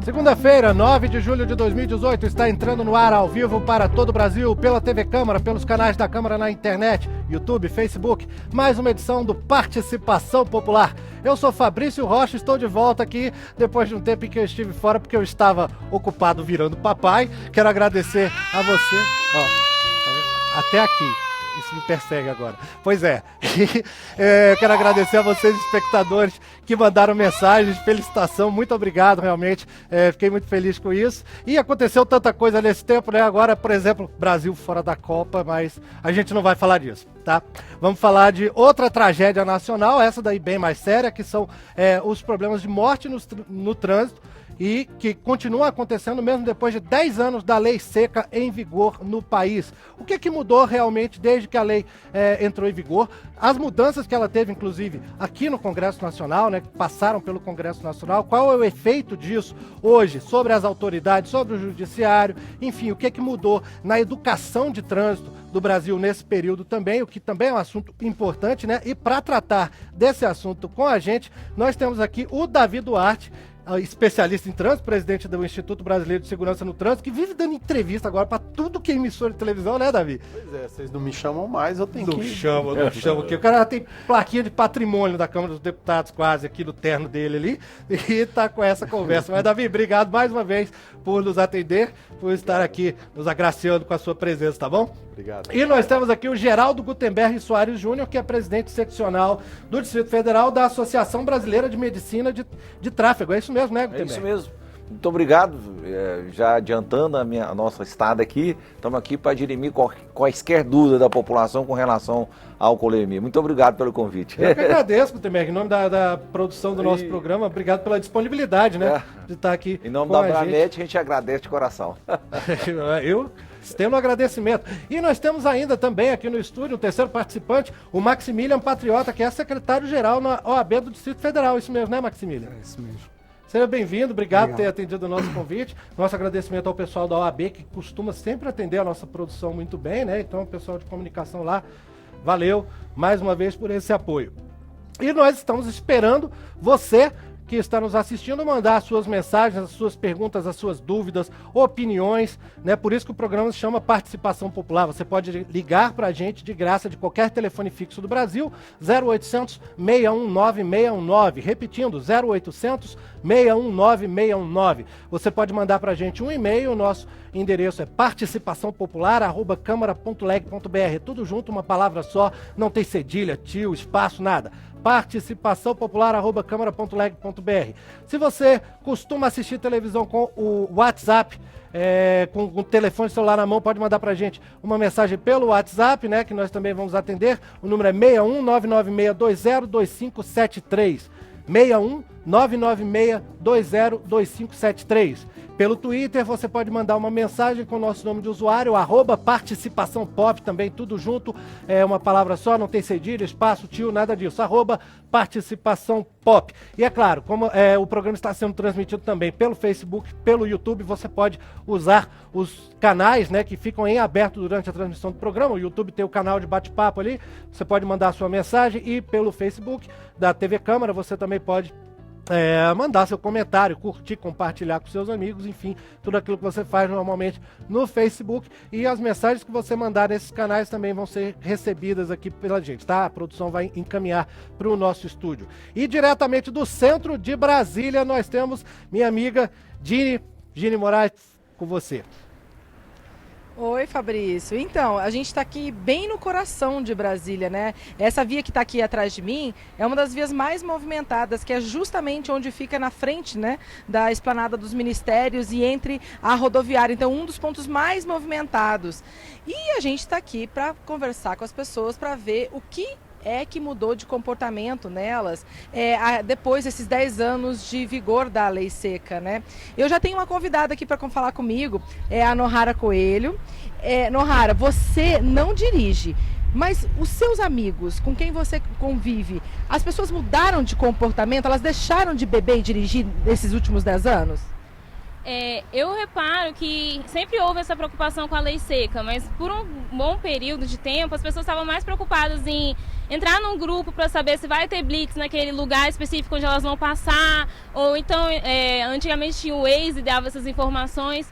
Segunda-feira, 9 de julho de 2018, está entrando no ar ao vivo para todo o Brasil, pela TV Câmara, pelos canais da Câmara na internet, YouTube, Facebook, mais uma edição do Participação Popular. Eu sou Fabrício Rocha, estou de volta aqui depois de um tempo em que eu estive fora porque eu estava ocupado virando papai. Quero agradecer a você, até aqui. Isso me persegue agora. Pois é. Quero agradecer a vocês, espectadores, que mandaram mensagens de felicitação. Muito obrigado, realmente. Fiquei muito feliz com isso. E aconteceu tanta coisa nesse tempo, né? Agora, por exemplo, Brasil fora da Copa, mas a gente não vai falar disso, tá? Vamos falar de outra tragédia nacional, essa daí bem mais séria, que são os problemas de morte no trânsito, e que continuam acontecendo mesmo depois de 10 anos da lei seca em vigor no país. O que mudou realmente desde que a lei entrou em vigor? As mudanças que ela teve, inclusive, aqui no Congresso Nacional, né, que passaram pelo Congresso Nacional, qual é o efeito disso hoje sobre as autoridades, sobre o judiciário, enfim, o que mudou na educação de trânsito do Brasil nesse período também, o que também é um assunto importante, né? E para tratar desse assunto com a gente, nós temos aqui o Davi Duarte, especialista em trânsito, presidente do Instituto Brasileiro de Segurança no Trânsito, que vive dando entrevista agora para tudo que é emissora de televisão, né, Davi? Pois é, vocês não me chamam mais, eu tenho que... Não chamo aqui. O cara tem plaquinha de patrimônio da Câmara dos Deputados quase aqui no terno dele ali, e tá com essa conversa. Mas, Davi, obrigado mais uma vez por nos atender, por estar aqui nos agraciando com a sua presença, tá bom? Obrigado. E nós temos aqui o Geraldo Gutenberg Soares Júnior, que é presidente seccional do Distrito Federal da Associação Brasileira de Medicina de Tráfego. É isso mesmo, né, Gutenberg? É isso mesmo. Muito obrigado. Já adiantando a nossa estada aqui, estamos aqui para dirimir quaisquer dúvidas da população com relação à alcoolemia. Muito obrigado pelo convite. Eu que agradeço, Gutenberg, em nome da produção do nosso programa. Obrigado pela disponibilidade, né, de estar aqui. Em nome da Branet, a gente agradece de coração. Eu estendo um agradecimento. E nós temos ainda também aqui no estúdio um terceiro participante, o Maximilian Patriota, que é secretário-geral na OAB do Distrito Federal. Isso mesmo, né, Maximilian? É isso mesmo. Seja bem-vindo, obrigado por ter atendido o nosso convite. Nosso agradecimento ao pessoal da OAB, que costuma sempre atender a nossa produção muito bem, né? Então, o pessoal de comunicação lá, valeu mais uma vez por esse apoio. E nós estamos esperando você que está nos assistindo mandar as suas mensagens, as suas perguntas, as suas dúvidas, opiniões, né? Por isso que o programa se chama Participação Popular. Você pode ligar para a gente de graça de qualquer telefone fixo do Brasil, 0800 619 619, repetindo, 0800 619 619. Você pode mandar para a gente um e-mail, o nosso endereço é participaçãopopular@câmara.leg.br, tudo junto, uma palavra só, não tem cedilha, tio, espaço, nada. participaçãopopular@câmara.leg.br. Se você costuma assistir televisão com o WhatsApp, com o telefone celular na mão, pode mandar pra gente uma mensagem pelo WhatsApp, né, que nós também vamos atender. O número é 61 99620 2573. 61 99620 2573. Pelo Twitter, você pode mandar uma mensagem com o nosso nome de usuário, @participaçãopop, também tudo junto, é uma palavra só, não tem cedilha, espaço, tio, nada disso, @participaçãopop. E é claro, como o programa está sendo transmitido também pelo Facebook, pelo YouTube, você pode usar os canais, né, que ficam em aberto durante a transmissão do programa. O YouTube tem o canal de bate-papo ali, você pode mandar a sua mensagem, e pelo Facebook da TV Câmara você também pode mandar seu comentário, curtir, compartilhar com seus amigos, enfim, tudo aquilo que você faz normalmente no Facebook, e as mensagens que você mandar nesses canais também vão ser recebidas aqui pela gente, tá? A produção vai encaminhar para o nosso estúdio. E diretamente do centro de Brasília nós temos minha amiga Gini Moraes, com você. Oi, Fabrício. Então, a gente está aqui bem no coração de Brasília, né? Essa via que está aqui atrás de mim é uma das vias mais movimentadas, que é justamente onde fica na frente, né, da esplanada dos ministérios e entre a rodoviária. Então, um dos pontos mais movimentados. E a gente está aqui para conversar com as pessoas, para ver o que que mudou de comportamento nelas depois desses 10 anos de vigor da lei seca, né? Eu já tenho uma convidada aqui para falar comigo, a Nohara Coelho. Nohara, você não dirige, mas os seus amigos, com quem você convive, as pessoas mudaram de comportamento? Elas deixaram de beber e dirigir nesses últimos 10 anos? Eu reparo que sempre houve essa preocupação com a lei seca, mas por um bom período de tempo as pessoas estavam mais preocupadas em entrar num grupo para saber se vai ter blitz naquele lugar específico onde elas vão passar, ou então antigamente tinha o Waze e dava essas informações.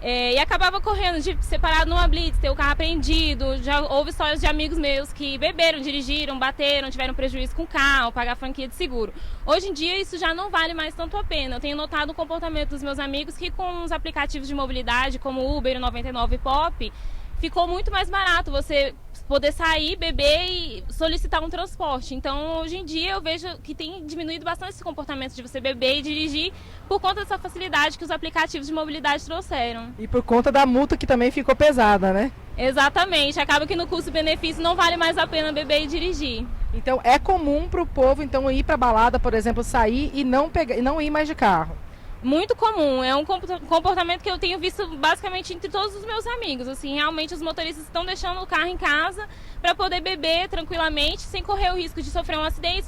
E acabava correndo de separado numa blitz, ter o carro apreendido. Já houve histórias de amigos meus que beberam, dirigiram, bateram, tiveram prejuízo com o carro, pagar franquia de seguro. Hoje em dia isso já não vale mais tanto a pena. Eu tenho notado o comportamento dos meus amigos que com os aplicativos de mobilidade como Uber, 99 e Pop, ficou muito mais barato você poder sair, beber e solicitar um transporte. Então, hoje em dia, eu vejo que tem diminuído bastante esse comportamento de você beber e dirigir por conta dessa facilidade que os aplicativos de mobilidade trouxeram. E por conta da multa que também ficou pesada, né? Exatamente. Acaba que no custo-benefício não vale mais a pena beber e dirigir. Então, é comum para o povo então ir para balada, por exemplo, sair e não ir mais de carro. Muito comum, é um comportamento que eu tenho visto basicamente entre todos os meus amigos. Assim, realmente os motoristas estão deixando o carro em casa para poder beber tranquilamente, sem correr o risco de sofrer um acidente,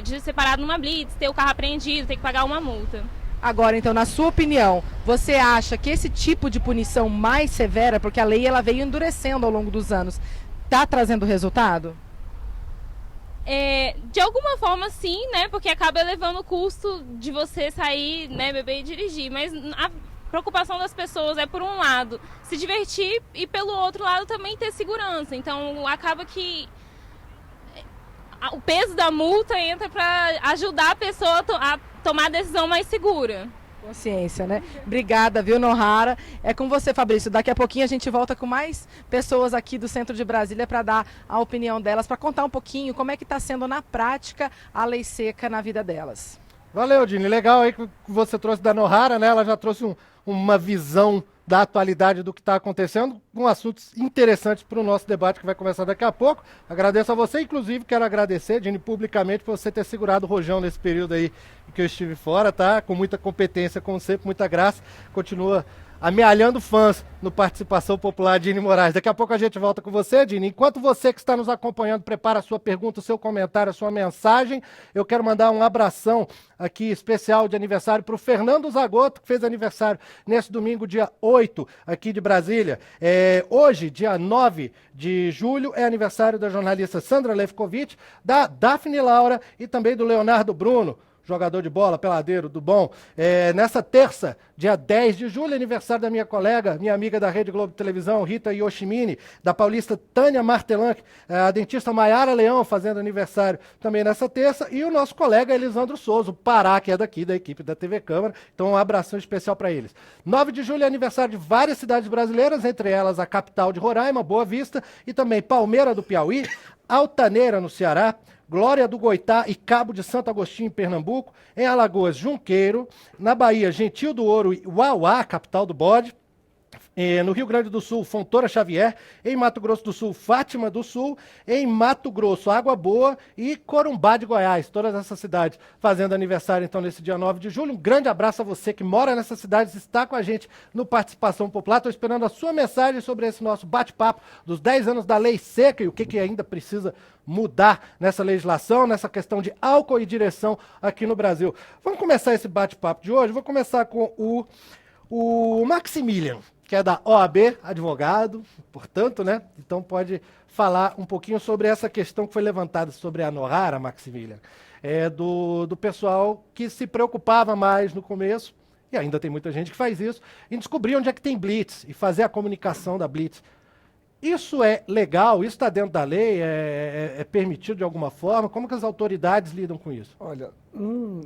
de ser parado numa blitz, ter o carro apreendido, ter que pagar uma multa. Agora, então, na sua opinião, você acha que esse tipo de punição mais severa, porque a lei ela veio endurecendo ao longo dos anos, está trazendo resultado? De alguma forma sim, né? Porque acaba elevando o custo de você sair, né, beber e dirigir. Mas a preocupação das pessoas é, por um lado, se divertir e, pelo outro lado, também ter segurança. Então, acaba que o peso da multa entra para ajudar a pessoa a tomar a decisão mais segura. Consciência, né? Obrigada, viu, Nohara? É com você, Fabrício. Daqui a pouquinho a gente volta com mais pessoas aqui do centro de Brasília para dar a opinião delas, para contar um pouquinho como é que está sendo na prática a lei seca na vida delas. Valeu, Dini. Legal aí que você trouxe da Nohara, né? Ela já trouxe uma visão da atualidade do que está acontecendo, com assuntos interessantes para o nosso debate que vai começar daqui a pouco. Agradeço a você, inclusive quero agradecer, Dini, publicamente por você ter segurado o rojão nesse período aí que eu estive fora, tá? Com muita competência, como sempre, muita graça. Continua amealhando fãs no Participação Popular, Dini Moraes. Daqui a pouco a gente volta com você, Dini. Enquanto você que está nos acompanhando prepara a sua pergunta, o seu comentário, a sua mensagem, eu quero mandar um abração aqui especial de aniversário para o Fernando Zagotto, que fez aniversário nesse domingo, dia 8, aqui de Brasília. Hoje, dia 9 de julho, é aniversário da jornalista Sandra Lefkovic, da Daphne Laura e também do Leonardo Bruno, jogador de bola, peladeiro do bom. Nessa terça, dia 10 de julho, aniversário da minha colega, minha amiga da Rede Globo de Televisão, Rita Yoshimine, da paulista Tânia Martelanque, a dentista Maiara Leão, fazendo aniversário também nessa terça, e o nosso colega Elisandro Souza, o Pará, que é daqui, da equipe da TV Câmara. Então, um abração especial para eles. 9 de julho é aniversário de várias cidades brasileiras, entre elas a capital de Roraima, Boa Vista, e também Palmeira do Piauí, Altaneira, no Ceará, Glória do Goitá e Cabo de Santo Agostinho, em Pernambuco. Em Alagoas, Junqueiro. Na Bahia, Gentil do Ouro e Uauá, capital do bode. No Rio Grande do Sul, Fontoura Xavier. Em Mato Grosso do Sul, Fátima do Sul. Em Mato Grosso, Água Boa e Corumbá de Goiás. Todas essas cidades fazendo aniversário, então, nesse dia 9 de julho. Um grande abraço a você que mora nessas cidades, está com a gente no Participação Popular. Estou esperando a sua mensagem sobre esse nosso bate-papo dos 10 anos da Lei Seca e o que ainda precisa mudar nessa legislação, nessa questão de álcool e direção aqui no Brasil. Vamos começar esse bate-papo de hoje. Vou começar com o Maximilian, que é da OAB, advogado, portanto, né? Então pode falar um pouquinho sobre essa questão que foi levantada sobre a Nohara, Maximilian, do pessoal que se preocupava mais no começo, e ainda tem muita gente que faz isso, em descobrir onde é que tem blitz e fazer a comunicação da blitz. Isso é legal? Isso está dentro da lei? É permitido de alguma forma? Como que as autoridades lidam com isso? Olha,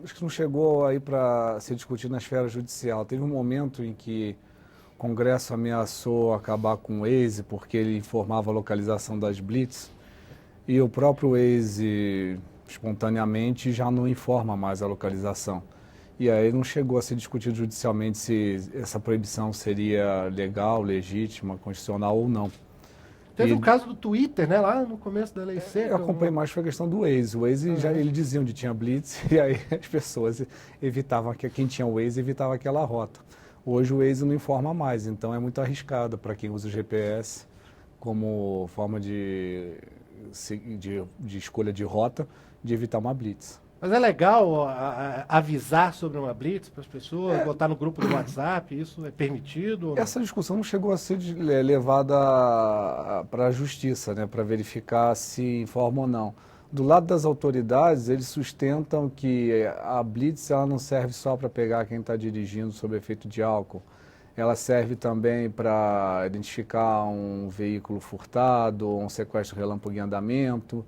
acho que não chegou aí para ser discutido na esfera judicial. Teve um momento em que o Congresso ameaçou acabar com o Waze porque ele informava a localização das blitz e o próprio Waze, espontaneamente, já não informa mais a localização. E aí não chegou a ser discutido judicialmente se essa proibição seria legal, legítima, constitucional ou não. Teve o caso do Twitter, né, lá no começo da Lei Seca. Eu acompanhei mais foi a questão do Waze. O Waze, ele dizia onde tinha blitz, e aí as pessoas evitavam, quem tinha o Waze evitava aquela rota. Hoje o Waze não informa mais, então é muito arriscado para quem usa o GPS como forma de escolha de rota, de evitar uma blitz. Mas é legal avisar sobre uma blitz para as pessoas, botar no grupo do WhatsApp, isso é permitido? Ou não? Essa discussão não chegou a ser levada para a justiça, né, para verificar se informa ou não. Do lado das autoridades, eles sustentam que a blitz ela não serve só para pegar quem está dirigindo sob efeito de álcool. Ela serve também para identificar um veículo furtado, um sequestro relâmpago em andamento.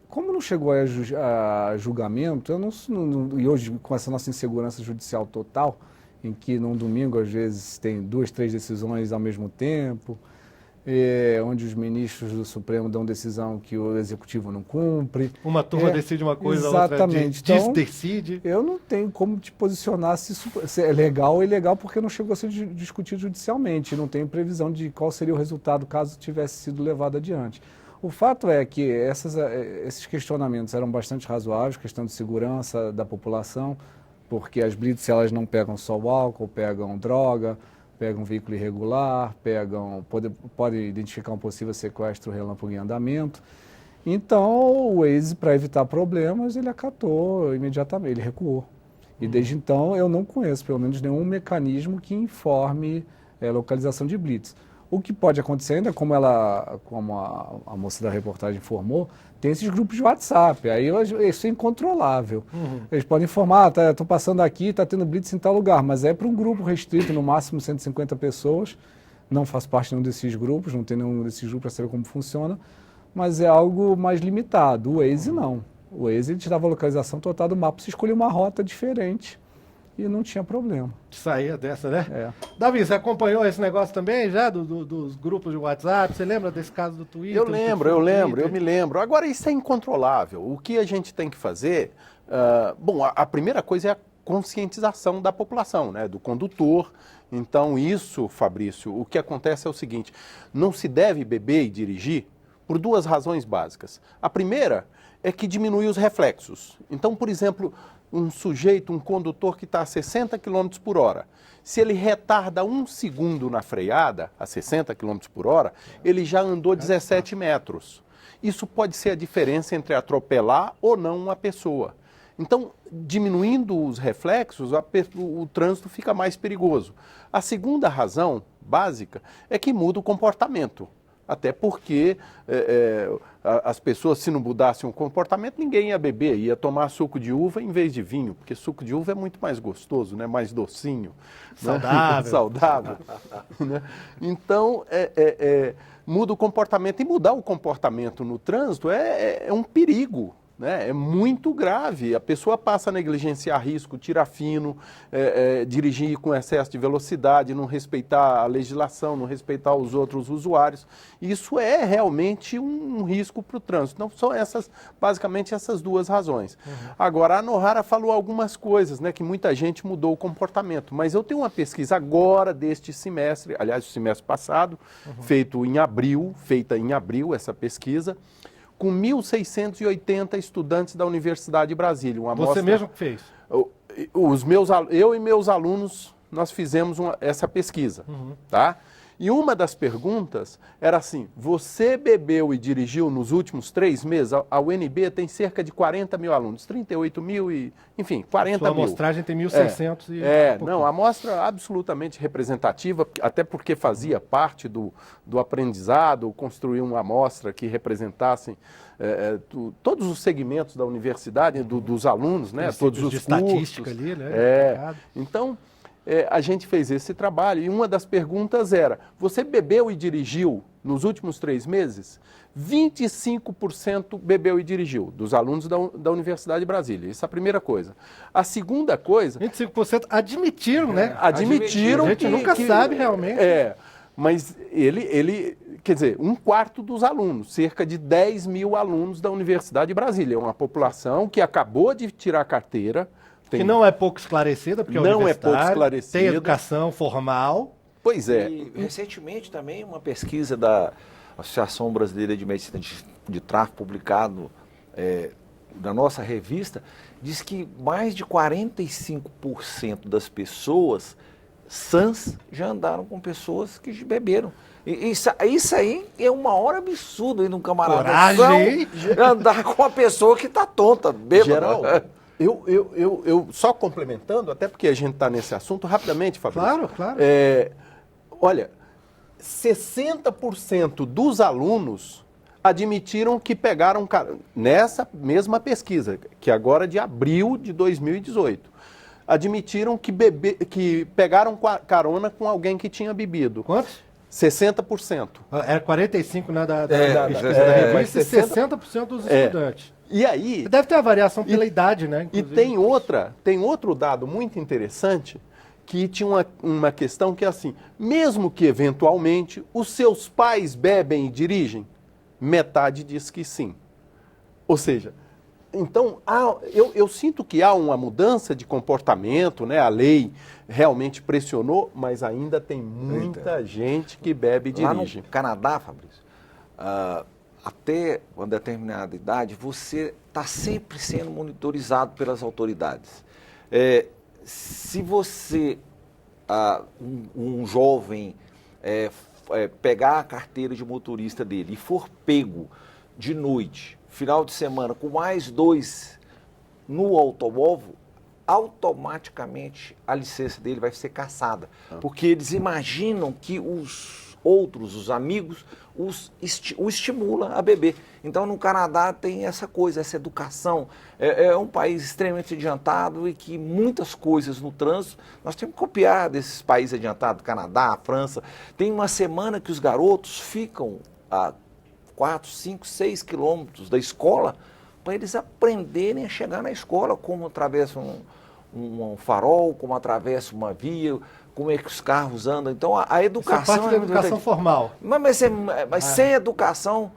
Como não chegou a julgamento, e hoje com essa nossa insegurança judicial total, em que num domingo às vezes tem 2, 3 decisões ao mesmo tempo, onde os ministros do Supremo dão decisão que o Executivo não cumpre. Uma turma decide uma coisa, exatamente. A outra então, decide. Eu não tenho como te posicionar se é legal ou ilegal, porque não chegou a ser discutido judicialmente. Não tenho previsão de qual seria o resultado caso tivesse sido levado adiante. O fato é que esses questionamentos eram bastante razoáveis, questão de segurança da população, porque as blitz elas não pegam só o álcool, pegam droga, pegam veículo irregular, podem identificar um possível sequestro relâmpago em andamento. Então, o Waze, para evitar problemas, ele acatou imediatamente, ele recuou. E desde então eu não conheço, pelo menos, nenhum mecanismo que informe localização de blitz. O que pode acontecer ainda, como a moça da reportagem informou, tem esses grupos de WhatsApp, aí isso é incontrolável. Eles podem informar, estou passando aqui, está tendo blitz em tal lugar, mas é para um grupo restrito, no máximo 150 pessoas. Não faço parte de nenhum desses grupos, não tem nenhum desses grupos para saber como funciona, mas é algo mais limitado. O Waze não. O Waze ele te dava a localização total do mapa, você escolhia uma rota diferente e não tinha problema. Saía dessa, né? Davi, você acompanhou esse negócio também já dos grupos de WhatsApp? Você lembra desse caso do Twitter? Eu me lembro. Agora, isso é incontrolável. O que a gente tem que fazer... a primeira coisa é a conscientização da população, né? Do condutor. Então, isso, Fabrício, o que acontece é o seguinte, não se deve beber e dirigir por 2 razões básicas. A primeira é que diminui os reflexos. Então, por exemplo... um condutor que está a 60 km por hora, se ele retarda 1 segundo na freada, a 60 km por hora, ele já andou 17 metros. Isso pode ser a diferença entre atropelar ou não uma pessoa. Então, diminuindo os reflexos, o trânsito fica mais perigoso. A segunda razão básica é que muda o comportamento. Até porque as pessoas, se não mudassem o comportamento, ninguém ia beber, ia tomar suco de uva em vez de vinho, porque suco de uva é muito mais gostoso, né? Mais docinho. Saudável. Né? Saudável. Né? Então, muda o comportamento. E mudar o comportamento no trânsito é um perigo. Né? É muito grave, a pessoa passa a negligenciar risco, tirar fino, dirigir com excesso de velocidade, não respeitar a legislação, não respeitar os outros usuários. Isso é realmente um risco para o trânsito. Então, são basicamente essas 2 razões. Agora, a Nohara falou algumas coisas, né, que muita gente mudou o comportamento, mas eu tenho uma pesquisa agora deste semestre, aliás, o semestre passado, feita em abril, essa pesquisa, com 1.680 estudantes da Universidade de Brasília. Você mesmo que fez? Eu e meus alunos, nós fizemos essa pesquisa. Tá? E uma das perguntas era assim, você bebeu e dirigiu nos últimos 3 meses? A UNB tem cerca de 40 mil alunos, 38 mil e, enfim, 40 mil. A amostragem tem 1.600 não, a amostra absolutamente representativa, até porque fazia parte do aprendizado, construir uma amostra que representasse todos os segmentos da universidade, dos alunos, né? Todos os cursos. Estatística ali, né? Então... a gente fez esse trabalho e uma das perguntas era, você bebeu e dirigiu nos últimos 3 meses? 25% bebeu e dirigiu, dos alunos da Universidade de Brasília. Essa é a primeira coisa. A segunda coisa... 25% admitiram, né? Admitiram. A gente nunca sabe realmente. Mas ele, quer dizer, 1/4 dos alunos, cerca de 10 mil alunos da Universidade de Brasília. É uma população que acabou de tirar a carteira, que não é pouco esclarecida, porque não é pouco esclarecida. Tem educação formal. Pois é. E recentemente também uma pesquisa da Associação Brasileira de Medicina de Tráfego, publicado na nossa revista, diz que mais de 45% das pessoas sãs já andaram com pessoas que beberam. Isso aí é uma hora absurda aí num camarada Coragem, andar com uma pessoa que está tonta, bêbada. Geraldo, eu só complementando, até porque a gente está nesse assunto, rapidamente, Fabrício. Claro. Olha, 60% dos alunos admitiram que pegaram, nessa mesma pesquisa, que agora é de abril de 2018, admitiram que pegaram carona com alguém que tinha bebido. Quantos? 60%. Era 45, né, da pesquisa é, da revista, e mas 60% dos estudantes. E aí... Deve ter a variação pela idade, né? E inclusive. tem outro dado muito interessante, que tinha uma questão que é assim, mesmo que eventualmente os seus pais bebem e dirigem, metade diz que sim. Ou seja, então eu sinto que há uma mudança de comportamento, né? A lei realmente pressionou, mas ainda tem muita gente que bebe e dirige. Lá no Canadá, Fabrício, até uma determinada idade, você está sempre sendo monitorizado pelas autoridades. Se você, um jovem, pegar a carteira de motorista dele e for pego de noite, final de semana, com mais 2 no automóvel, automaticamente a licença dele vai ser cassada. Porque eles imaginam que os outros, os amigos, o estimula a beber. Então, no Canadá tem essa coisa, essa educação. É um país extremamente adiantado e que muitas coisas no trânsito, nós temos que copiar desses países adiantados, Canadá, França. Tem uma semana que os garotos ficam a 4, 5, 6 quilômetros da escola para eles aprenderem a chegar na escola, como atravessam um farol, como atravessa uma via, como é que os carros andam. Então, a educação... Essa parte da educação formal. Mas sem educação,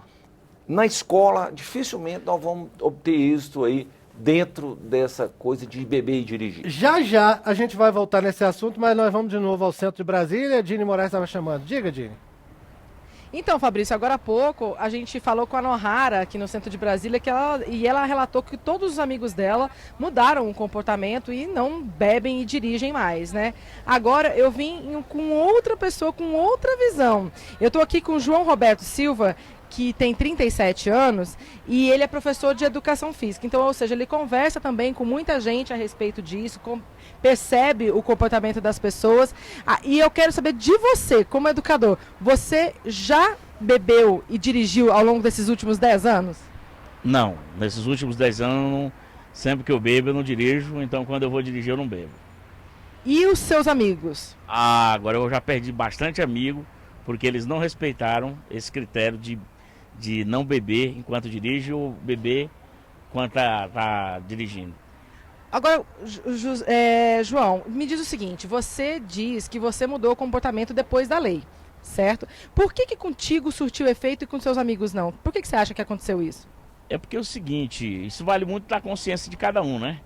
na escola, dificilmente nós vamos obter êxito aí dentro dessa coisa de beber e dirigir. Já a gente vai voltar nesse assunto, mas nós vamos de novo ao centro de Brasília. A Dini Moraes estava chamando. Diga, Dini. Então, Fabrício, agora há pouco a gente falou com a Nohara aqui no centro de Brasília e ela relatou que todos os amigos dela mudaram o comportamento e não bebem e dirigem mais, né? Agora eu vim com outra pessoa, com outra visão. Eu estou aqui com o João Roberto Silva, que tem 37 anos e ele é professor de educação física. Então, ou seja, ele conversa também com muita gente a respeito disso, percebe o comportamento das pessoas. E eu quero saber de você, como educador, você já bebeu e dirigiu ao longo desses últimos 10 anos? Não, nesses últimos 10 anos, sempre que eu bebo eu não dirijo, então quando eu vou dirigir eu não bebo. E os seus amigos? Agora eu já perdi bastante amigo, porque eles não respeitaram esse critério de não beber enquanto dirige ou beber enquanto tá dirigindo. Agora, João, me diz o seguinte, você diz que você mudou o comportamento depois da lei, certo? Por que contigo surtiu efeito e com seus amigos não? Por que você acha que aconteceu isso? É porque é o seguinte, isso vale muito da consciência de cada um, né?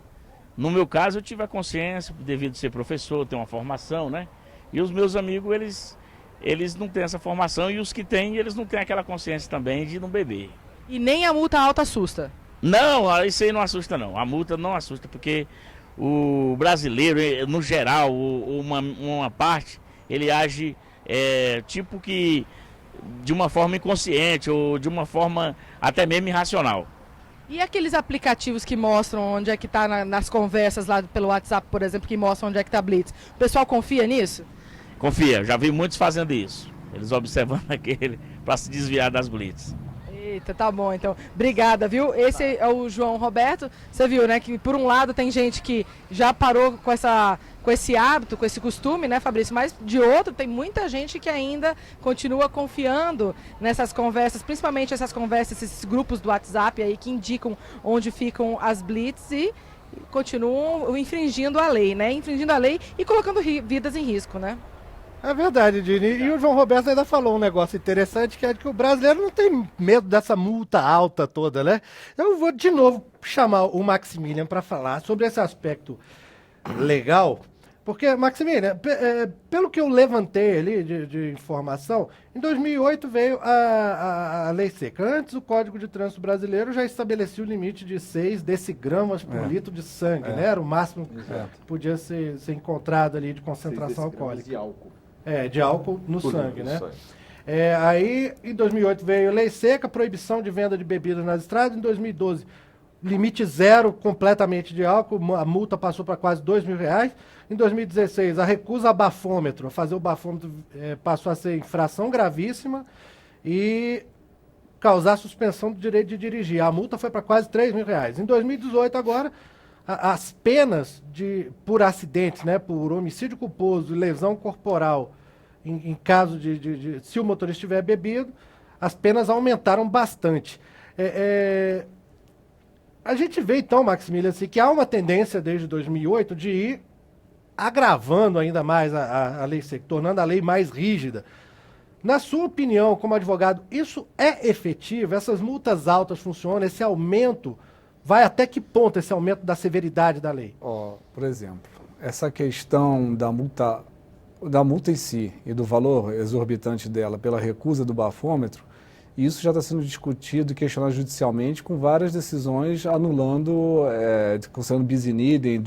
No meu caso, eu tive a consciência, devido ser professor, ter uma formação, né? E os meus amigos, eles não têm essa formação e os que têm, eles não têm aquela consciência também de não beber. E nem a multa alta assusta? Não, isso aí não assusta não. A multa não assusta porque o brasileiro, no geral, uma parte, ele age tipo que de uma forma inconsciente ou de uma forma até mesmo irracional. E aqueles aplicativos que mostram onde é que está nas conversas lá pelo WhatsApp, por exemplo, que mostram onde é que está Blitz? O pessoal confia nisso? Confia, já vi muitos fazendo isso. Eles observando aquele para se desviar das Blitz. Eita, tá bom, então. Obrigada, viu? Esse é o João Roberto. Você viu, né, que por um lado tem gente que já parou com esse hábito, com esse costume, né, Fabrício? Mas de outro, tem muita gente que ainda continua confiando nessas conversas, principalmente essas conversas, esses grupos do WhatsApp aí que indicam onde ficam as Blitz e continuam infringindo a lei, né? Infringindo a lei e colocando vidas em risco, né? É verdade, Dini. E o João Roberto ainda falou um negócio interessante, que é que o brasileiro não tem medo dessa multa alta toda, né? Eu vou de novo chamar o Maximilian para falar sobre esse aspecto legal, Porque, Maximiliano, pelo que eu levantei ali de informação, em 2008 veio a lei seca. Antes, o Código de Trânsito Brasileiro já estabelecia o limite de 6 decigramas por litro de sangue, né? Era o máximo que podia ser encontrado ali de concentração alcoólica. De álcool. De álcool no sangue, né? sangue. Aí, em 2008 veio a lei seca, proibição de venda de bebidas nas estradas. Em 2012, limite zero completamente de álcool, a multa passou para quase R$2.000. Em 2016, a recusa a bafômetro, fazer o bafômetro passou a ser infração gravíssima e causar suspensão do direito de dirigir. A multa foi para quase R$3.000. Em 2018, agora, as penas por acidentes, né, por homicídio culposo e lesão corporal, em caso se o motorista estiver bebido, as penas aumentaram bastante. A gente vê, então, Maximiliano, assim, que há uma tendência desde 2008 de ir agravando ainda mais a lei seca, tornando a lei mais rígida. Na sua opinião, como advogado, isso é efetivo? Essas multas altas funcionam? Esse aumento, vai até que ponto esse aumento da severidade da lei? Por exemplo, essa questão da multa em si e do valor exorbitante dela pela recusa do bafômetro, isso já está sendo discutido e questionado judicialmente com várias decisões anulando, considerando bis in idem,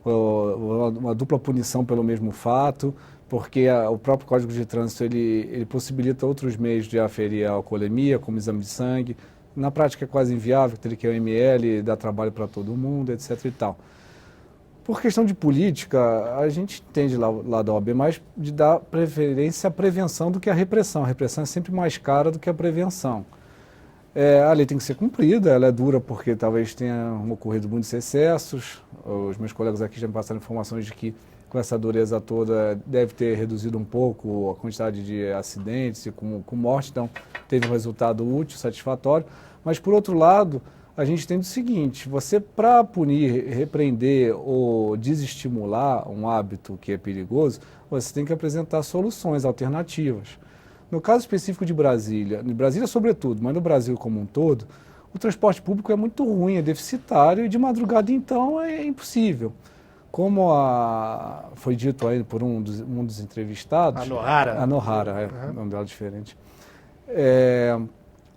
uma dupla punição pelo mesmo fato, porque o próprio Código de Trânsito ele possibilita outros meios de aferir a alcoolemia, como exame de sangue. Na prática é quase inviável, teria que ir ao ML, dá trabalho para todo mundo, etc. e tal. Por questão de política, a gente entende lá da OAB mais de dar preferência à prevenção do que à repressão. A repressão é sempre mais cara do que a prevenção. A lei tem que ser cumprida, ela é dura porque talvez tenham ocorrido muitos excessos. Os meus colegas aqui já me passaram informações de que com essa dureza toda deve ter reduzido um pouco a quantidade de acidentes e com morte, então teve um resultado útil, satisfatório. Mas, por outro lado, a gente tem o seguinte: você, para punir, repreender ou desestimular um hábito que é perigoso, você tem que apresentar soluções alternativas. No caso específico de Brasília sobretudo, mas no Brasil como um todo, o transporte público é muito ruim, é deficitário e de madrugada então é impossível. Como foi dito aí por um dos entrevistados... A Nohara, o nome dela é diferente.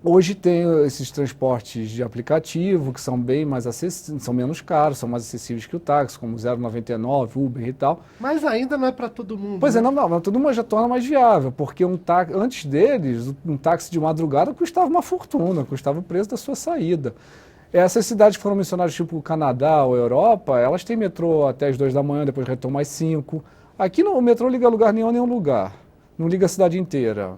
Hoje tem esses transportes de aplicativo que são bem mais acessíveis, são menos caros, são mais acessíveis que o táxi, como 0,99, Uber e tal. Mas ainda não é para todo mundo. Pois né? Mas todo mundo já torna mais viável, porque antes deles, um táxi de madrugada custava uma fortuna, custava o preço da sua saída. Essas cidades que foram mencionadas, tipo Canadá ou Europa, elas têm metrô até as 2 da manhã, depois retoma às 5. Aqui o metrô liga lugar nenhum lugar, não liga a cidade inteira.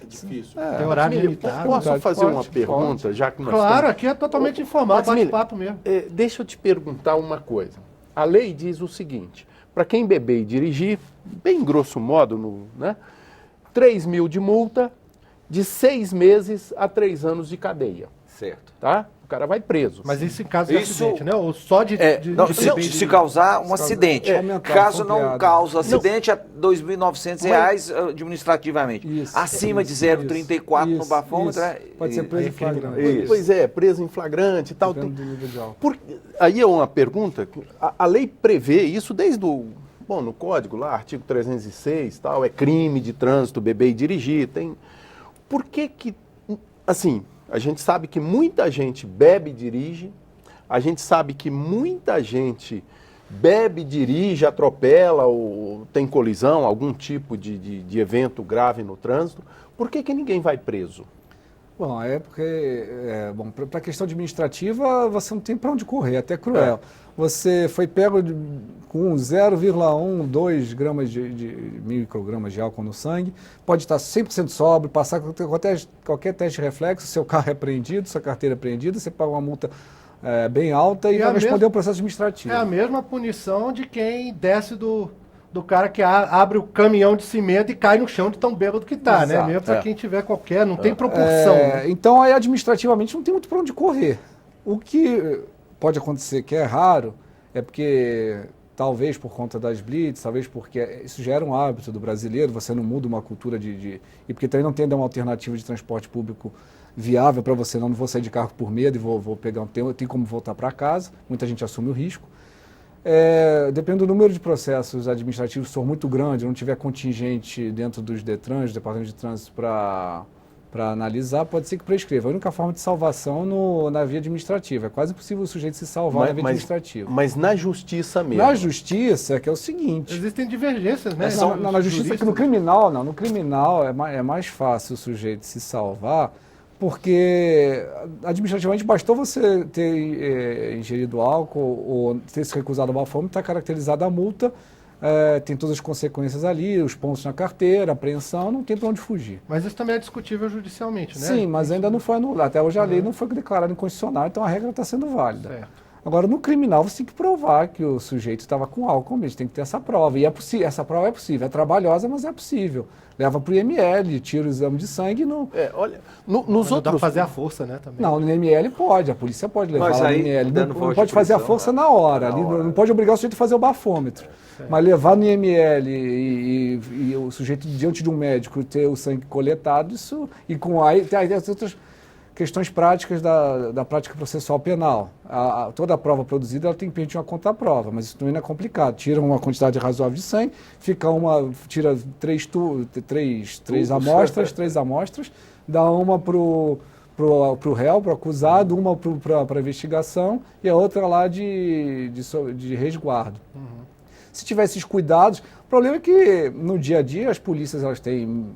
Difícil. Tem horário limitado. Posso fazer uma pergunta, já que nós Claro, aqui é totalmente informal, Maximiliano, bate-papo mesmo. Deixa eu te perguntar uma coisa. A lei diz o seguinte: para quem beber e dirigir, bem grosso modo, né, 3.000 de multa, de 6 meses a 3 anos de cadeia. Certo. Tá? O cara vai preso. Mas isso em caso de Isso- acidente, né? Ou só de Não, de se, beber e se dirigir. causar um acidente. aumentar, Caso não ampliado. cause acidente, é R$ 2.900 administrativamente. Isso. Acima de Isso, 0,34 no isso, bafômetro. isso. Pode ser preso em flagrante. Isso. Pois é, preso em flagrante e tal. Depende do nível de álcool. Aí é uma pergunta, a lei prevê isso desde no código lá, artigo 306 tal, é crime de trânsito, beber e dirigir, por que, assim, a gente sabe que muita gente bebe e dirige, a gente sabe que muita gente bebe, dirige, atropela ou tem colisão, algum tipo de evento grave no trânsito, por que ninguém vai preso? Bom, para a questão administrativa, você não tem para onde correr, até cruel. Você foi pego com 0,12 gramas de microgramas de álcool no sangue, pode estar 100% sóbrio, passar qualquer teste de reflexo, seu carro é apreendido, sua carteira é apreendida, você paga uma multa bem alta e vai responder ao processo administrativo. É a mesma punição de quem desce do cara que abre o caminhão de cimento e cai no chão de tão bêbado que tá, né? Exato. Mesmo para quem tiver qualquer, não tem proporção. né? Então, aí, administrativamente, não tem muito para onde correr. O que pode acontecer, que é raro, é porque, talvez por conta das blitz, talvez porque isso já era um hábito do brasileiro, você não muda uma cultura e porque também não tem uma alternativa de transporte público viável para você, não vou sair de carro por medo e vou pegar eu tenho como voltar para casa, muita gente assume o risco. Depende do número de processos administrativos, se for muito grande, não tiver contingente dentro dos DETRANs, Departamento de Trânsito, para analisar, pode ser que prescreva. A única forma de salvação na via administrativa. É quase impossível o sujeito se salvar na via administrativa. Mas na justiça mesmo. Na justiça, que é o seguinte... Existem divergências, né? Na justiça, que no criminal, não. No criminal é mais fácil o sujeito se salvar, porque administrativamente bastou você ter ingerido álcool ou ter se recusado ao bafômetro, está caracterizada a multa, tem todas as consequências ali, os pontos na carteira, apreensão, não tem para onde fugir. Mas isso também é discutível judicialmente, né? Sim, mas ainda não foi anulado. Até hoje a lei não foi declarada inconstitucional, então a regra está sendo válida. Certo. Agora, no criminal, você tem que provar que o sujeito estava com álcool mesmo, tem que ter essa prova. E essa prova é possível, é trabalhosa, mas é possível. Leva para o IML, tira o exame de sangue. Olha, nos Não outros... dá para fazer a força, né? Também. Não, no IML pode, a polícia pode levar Mas lá no aí, IML. dando Não voz pode de fazer a prisão, força né? na hora. Na Ali hora. não pode obrigar o sujeito a fazer o bafômetro. Mas levar no IML e o sujeito diante de um médico ter o sangue coletado, isso... E com aí tem as outras questões práticas da prática processual penal. Toda a prova produzida ela tem que permitir uma contraprova, mas isso também não é complicado. Tira uma quantidade razoável de sangue, tira três amostras, dá uma para o réu, para o acusado, uma para a investigação e a outra lá de resguardo. Se tiver esses cuidados, o problema é que no dia a dia as polícias elas têm...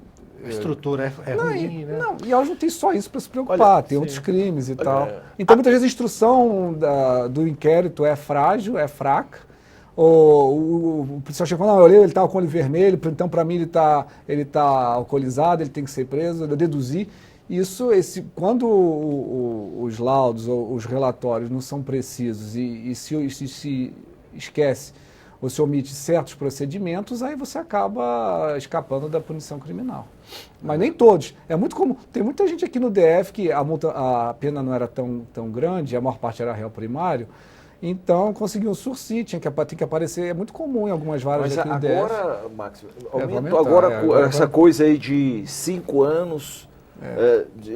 A estrutura é ruim, né? Não, e elas não têm só isso para se preocupar, tem outros crimes e tal. Então, muitas vezes a instrução do inquérito é frágil, é fraca. O policial chega e fala, não, eu olhei, ele está com o olho vermelho, então para mim ele tá alcoolizado, ele tem que ser preso, eu deduzi. Quando os laudos ou os relatórios não são precisos e se esquece ou se omite certos procedimentos, aí você acaba escapando da punição criminal. Mas nem todos. É muito comum. Tem muita gente aqui no DF que a pena não era tão grande, a maior parte era réu primário, então conseguiu um sursi, tem que aparecer. É muito comum em algumas varas aqui no DF. Mas agora, Max, aumentar, agora essa coisa aí de 5 anos,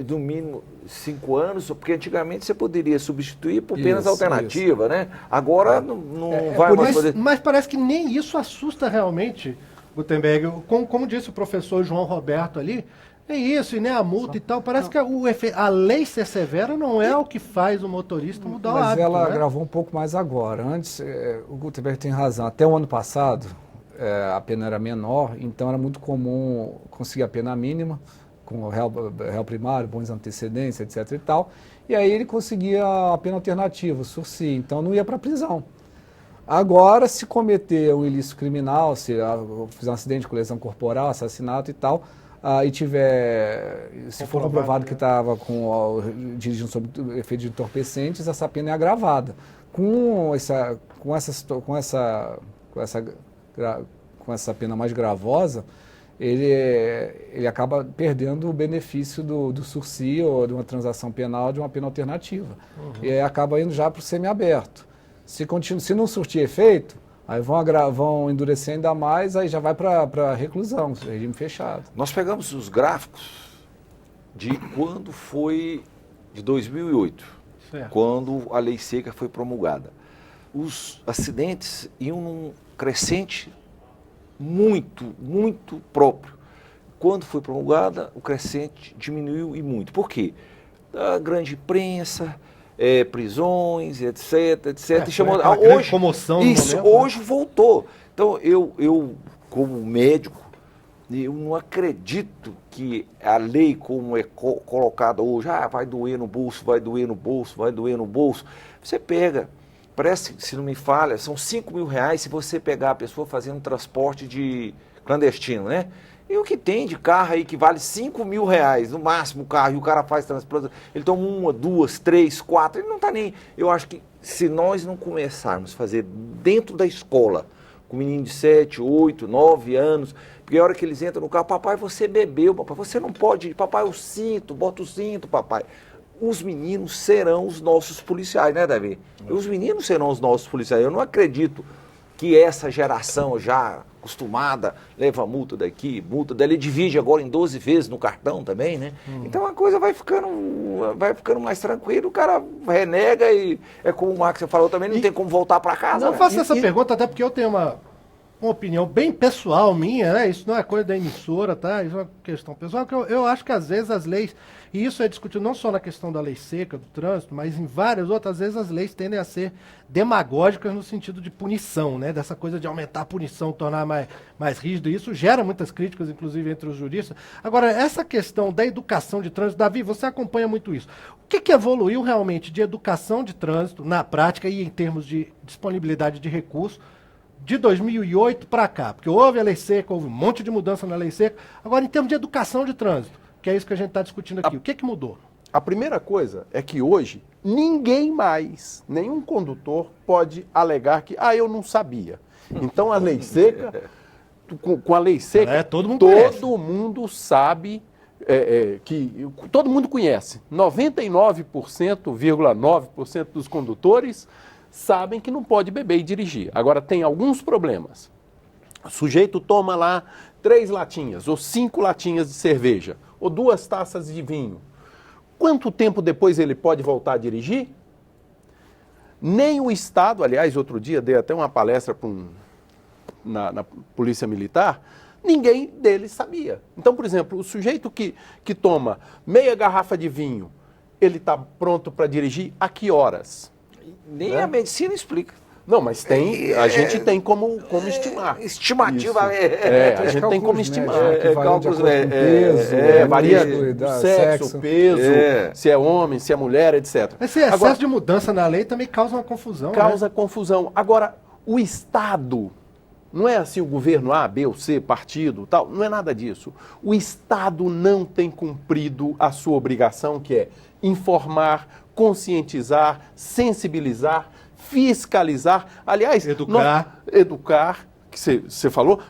do mínimo 5 anos, porque antigamente você poderia substituir por penas alternativas, né? Agora não vai mais poder... Mas parece que nem isso assusta realmente, Gutenberg. Como disse o professor João Roberto ali, nem isso, e nem a multa e tal. Parece que a lei ser severa não é o que faz o motorista mudar o hábito. Mas ela né? agravou um pouco mais agora. Antes, o Gutenberg tem razão. Até o ano passado, a pena era menor, então era muito comum conseguir a pena mínima, com o réu primário, bons antecedentes, etc. e tal. E aí ele conseguia a pena alternativa, o sursi, então não ia para a prisão. Agora, se cometer um ilícito criminal, se fizer um acidente com lesão corporal, assassinato e tal, se for comprovado que estava dirigindo sob efeito de entorpecentes, essa pena é agravada. Com essa pena mais gravosa, ele acaba perdendo o benefício do sursi ou de uma transação penal de uma pena alternativa. E aí acaba indo já para o semiaberto. Se não surtir efeito, aí vão endurecer ainda mais, aí já vai para reclusão, regime fechado. Nós pegamos os gráficos de quando foi, de 2008, quando a lei seca foi promulgada. Os acidentes iam num crescente muito, muito próprio. Quando foi promulgada, o crescente diminuiu e muito. Por quê? A grande imprensa, prisões, etc. Hoje, comoção isso, momento, hoje voltou. Então, eu, como médico, eu não acredito que a lei como é colocada hoje, vai doer no bolso, vai doer no bolso, vai doer no bolso. Você pega... Parece, se não me falha, são R$5.000 se você pegar a pessoa fazendo transporte de clandestino, né? E o que tem de carro aí que vale R$5.000, no máximo o carro, e o cara faz transporte, ele toma 1, 2, 3, 4, ele não está nem... Eu acho que se nós não começarmos a fazer dentro da escola, com menino de 7, 8, 9 anos, porque a hora que eles entram no carro, papai, você bebeu, papai, você não pode ir, papai, o cinto, bota o cinto, papai. Os meninos serão os nossos policiais, né, Davi? Os meninos serão os nossos policiais. Eu não acredito que essa geração já acostumada leva multa daqui, multa dali, divide agora em 12 vezes no cartão também, né? Então a coisa vai ficando mais tranquila, o cara renega e é como o Marcos falou também, não tem como voltar para casa. Não, né? eu faço essa pergunta até porque eu tenho uma opinião bem pessoal minha, né? Isso não é coisa da emissora, tá? Isso é uma questão pessoal, que eu acho que às vezes as leis, e isso é discutido não só na questão da lei seca, do trânsito, mas em várias outras vezes as leis tendem a ser demagógicas no sentido de punição, né? Dessa coisa de aumentar a punição, tornar mais rígido, e isso gera muitas críticas, inclusive entre os juristas. Agora, essa questão da educação de trânsito, Davi, você acompanha muito isso. O que evoluiu realmente de educação de trânsito na prática e em termos de disponibilidade de recursos de 2008 para cá? Porque houve a lei seca, houve um monte de mudança na lei seca. Agora, em termos de educação de trânsito, que é isso que a gente está discutindo aqui, o que mudou? A primeira coisa é que hoje ninguém mais, nenhum condutor pode alegar que, eu não sabia. Então a lei seca, com a lei seca, todo mundo sabe, que todo mundo conhece. 99,9% dos condutores sabem que não pode beber e dirigir. Agora tem alguns problemas. O sujeito toma lá 3 latinhas ou 5 latinhas de cerveja ou 2 taças de vinho. Quanto tempo depois ele pode voltar a dirigir? Nem o Estado, aliás, outro dia dei até uma palestra na Polícia Militar, ninguém deles sabia. Então, por exemplo, o sujeito que toma meia garrafa de vinho, ele está pronto para dirigir a que horas? Nem a medicina explica. Não, mas a gente tem como estimar. Estimativa. A gente tem como estimar. Cálculos, peso, varia do sexo, peso, se é homem, se é mulher, etc. Esse excesso de mudança na lei também causa uma confusão. Causa confusão. Agora, o Estado, não é assim o governo A, B ou C, partido, tal, não é nada disso. O Estado não tem cumprido a sua obrigação, que é informar, conscientizar, sensibilizar, fiscalizar, aliás, educar, que você falou.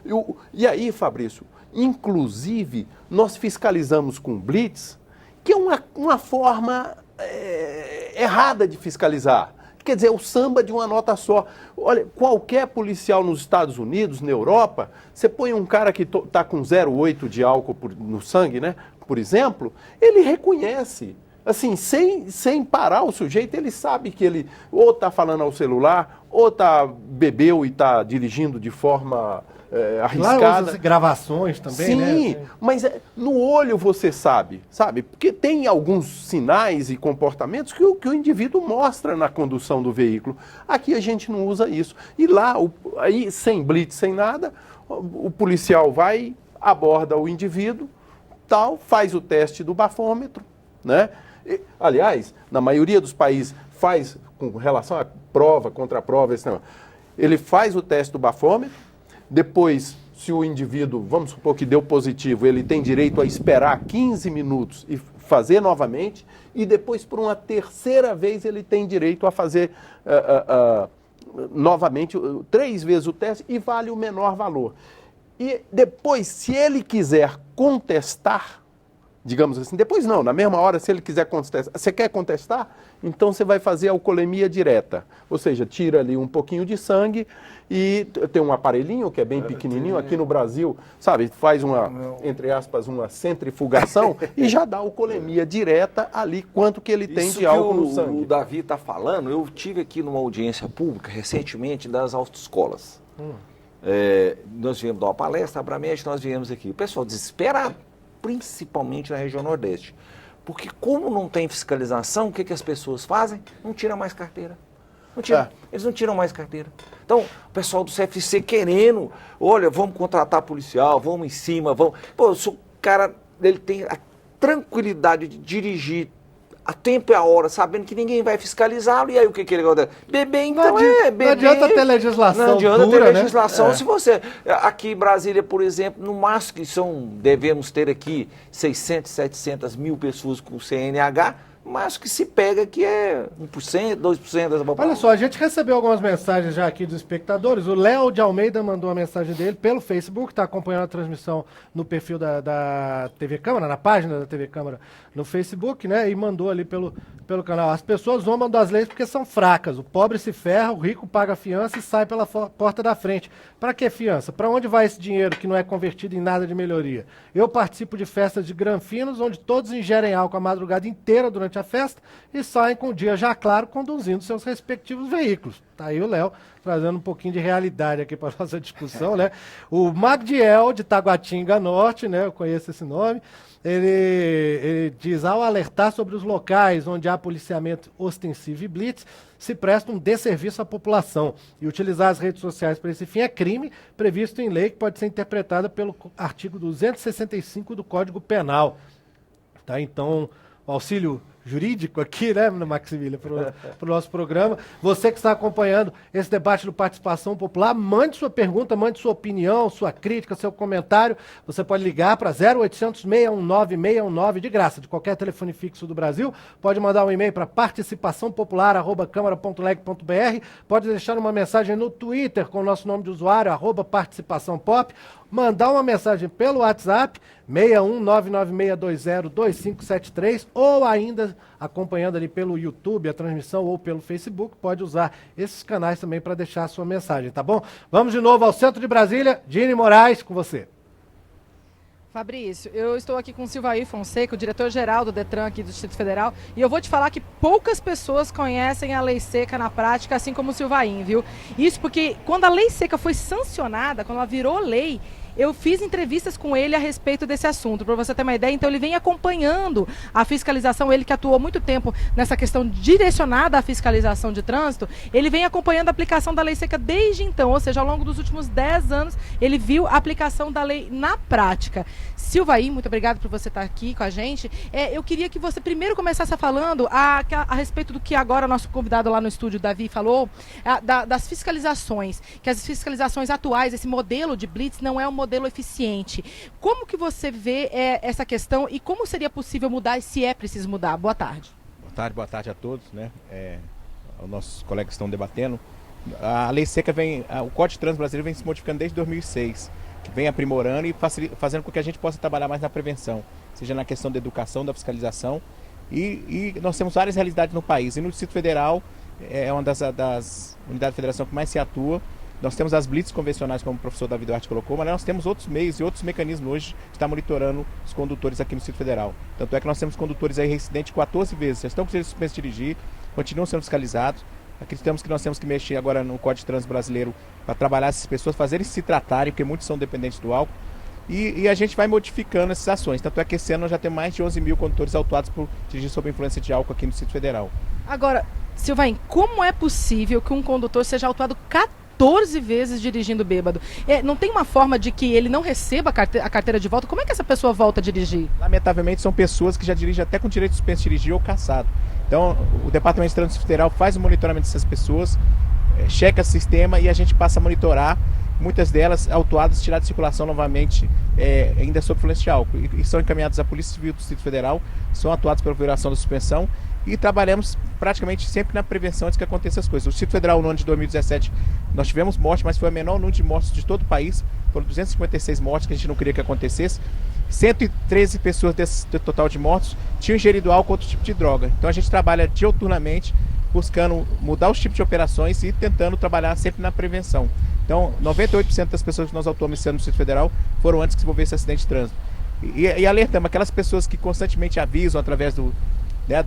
E aí, Fabrício, inclusive, nós fiscalizamos com blitz, que é uma forma errada de fiscalizar. Quer dizer, o samba de uma nota só. Olha, qualquer policial nos Estados Unidos, na Europa, você põe um cara que está com 0,8 de álcool no sangue, né, por exemplo, ele reconhece. Assim, sem parar o sujeito, ele sabe que ele ou está falando ao celular, ou bebeu e está dirigindo de forma arriscada. Lá usa gravações também, Sim, né? Sim, mas no olho você sabe? Porque tem alguns sinais e comportamentos que o indivíduo mostra na condução do veículo. Aqui a gente não usa isso. E lá, aí, sem blitz, sem nada, o policial vai, aborda o indivíduo, faz o teste do bafômetro, né? Aliás, na maioria dos países faz, com relação à prova, contra-prova, ele faz o teste do bafômetro, depois, se o indivíduo, vamos supor que deu positivo, ele tem direito a esperar 15 minutos e fazer novamente, e depois, por uma terceira vez, ele tem direito a fazer novamente 3 vezes o teste e vale o menor valor. E depois, se ele quiser contestar, digamos assim, depois não, na mesma hora, se ele quiser contestar, você quer contestar? Então você vai fazer a alcoolemia direta, ou seja, tira ali um pouquinho de sangue e tem um aparelhinho que é bem pequenininho, aqui no Brasil, faz entre aspas, uma centrifugação e já dá alcoolemia direta ali, quanto que ele tem de álcool no sangue. O Davi está falando, eu tive aqui numa audiência pública recentemente das autoescolas. Nós viemos dar uma palestra, abramente, nós viemos aqui, o pessoal desesperado, principalmente na região Nordeste. Porque como não tem fiscalização, o que as pessoas fazem? Não tiram mais carteira. Eles não tiram mais carteira. Então, o pessoal do CFC querendo, olha, vamos contratar policial, vamos em cima, vamos... Pô, se o cara, ele tem a tranquilidade de dirigir a tempo e a hora, sabendo que ninguém vai fiscalizá-lo, e aí o que ele gosta? Beber, então beber. Não adianta ter legislação Não adianta dura, ter legislação, né? se você... Aqui em Brasília, por exemplo, no máximo que devemos ter aqui 600, 700 mil pessoas com CNH, mas que se pega que é 1%, 2% dessa população. Olha só, a gente recebeu algumas mensagens já aqui dos espectadores. O Léo de Almeida mandou uma mensagem dele pelo Facebook, está acompanhando a transmissão no perfil da TV Câmara, na página da TV Câmara no Facebook, né? E mandou ali pelo canal. As pessoas zombam das leis porque são fracas. O pobre se ferra, o rico paga fiança e sai pela porta da frente. Para que fiança? Para onde vai esse dinheiro que não é convertido em nada de melhoria? Eu participo de festas de granfinos, onde todos ingerem álcool a madrugada inteira durante a festa e saem com o dia já claro, conduzindo seus respectivos veículos. Tá aí o Léo trazendo um pouquinho de realidade aqui para nossa discussão, né? O Magdiel, de Taguatinga Norte, né? Eu conheço esse nome. Ele diz, ao alertar sobre os locais onde há policiamento ostensivo e blitz, se presta um desserviço à população. E utilizar as redes sociais para esse fim é crime, previsto em lei que pode ser interpretada pelo artigo 265 do Código Penal. Tá? Então, o auxílio jurídico aqui, né, Maximiliano, para o nosso programa. Você que está acompanhando esse debate do Participação Popular, mande sua pergunta, mande sua opinião, sua crítica, seu comentário. Você pode ligar para 0800 619 619 de graça, de qualquer telefone fixo do Brasil. Pode mandar um e-mail para participaçãopopular@câmara.leg.br. Pode deixar uma mensagem no Twitter com o nosso nome de usuário, @participaçãopop. Mandar uma mensagem pelo WhatsApp, 61996202573, ou ainda acompanhando ali pelo YouTube, a transmissão, ou pelo Facebook, pode usar esses canais também para deixar a sua mensagem, tá bom? Vamos de novo ao centro de Brasília. Dini Moraes, com você. Fabrício, eu estou aqui com o Silvair Fonseca, o diretor-geral do Detran aqui do Distrito Federal, e eu vou te falar que poucas pessoas conhecem a lei seca na prática, assim como o Silvair, viu? Isso porque quando a lei seca foi sancionada, quando ela virou lei, eu fiz entrevistas com ele a respeito desse assunto, para você ter uma ideia. Então ele vem acompanhando a fiscalização, ele que atuou muito tempo nessa questão direcionada à fiscalização de trânsito, ele vem acompanhando a aplicação da lei seca desde então, ou seja, ao longo dos últimos 10 anos, ele viu a aplicação da lei na prática. Silvair, muito obrigado por você estar aqui com a gente. Eu queria que você primeiro começasse falando a respeito do que agora o nosso convidado lá no estúdio, Davi, falou, das fiscalizações, que as fiscalizações atuais, esse modelo de blitz não é um modelo eficiente. Como que você vê essa questão e como seria possível mudar e se é preciso mudar? Boa tarde. Boa tarde a todos, né? Os nossos colegas estão debatendo. A lei seca o Código de Trânsito brasileiro vem se modificando desde 2006, que vem aprimorando e fazendo com que a gente possa trabalhar mais na prevenção, seja na questão da educação, da fiscalização, e nós temos várias realidades no país. E no Distrito Federal é uma das unidades de federação que mais se atua. Nós temos as blitz convencionais, como o professor Davi Duarte colocou, mas nós temos outros meios e outros mecanismos hoje de estar monitorando os condutores aqui no Distrito Federal. Tanto é que nós temos condutores aí reincidentes 14 vezes, já estão com suspensos de dirigir, continuam sendo fiscalizados. Acreditamos que nós temos que mexer agora no Código de Trânsito brasileiro para trabalhar essas pessoas, fazerem se tratarem, porque muitos são dependentes do álcool. E a gente vai modificando essas ações. Tanto é que esse ano nós já temos mais de 11 mil condutores autuados por dirigir sob influência de álcool aqui no Distrito Federal. Agora, Silvair, como é possível que um condutor seja autuado 14 vezes dirigindo bêbado? Não tem uma forma de que ele não receba a carteira de volta? Como é que essa pessoa volta a dirigir? Lamentavelmente são pessoas que já dirigem até com direito de suspenso de dirigir ou cassado. Então o Departamento de Trânsito Federal faz o monitoramento dessas pessoas, checa o sistema e a gente passa a monitorar. Muitas delas autuadas, tiradas de circulação novamente, ainda sob influência de álcool. E são encaminhadas à Polícia Civil do Distrito Federal, são atuadas pela violação da suspensão. E trabalhamos praticamente sempre na prevenção antes que aconteçam as coisas. O Distrito Federal, no ano de 2017, nós tivemos morte, mas foi o menor número de mortes de todo o país. Foram 256 mortes que a gente não queria que acontecesse. 113 pessoas desse total de mortos tinham ingerido álcool ou outro tipo de droga. Então a gente trabalha diuturnamente, buscando mudar os tipos de operações e tentando trabalhar sempre na prevenção. Então, 98% das pessoas que nós autuamos esse ano no Distrito Federal foram antes que se envolvesse acidente de trânsito. E alertamos aquelas pessoas que constantemente avisam através do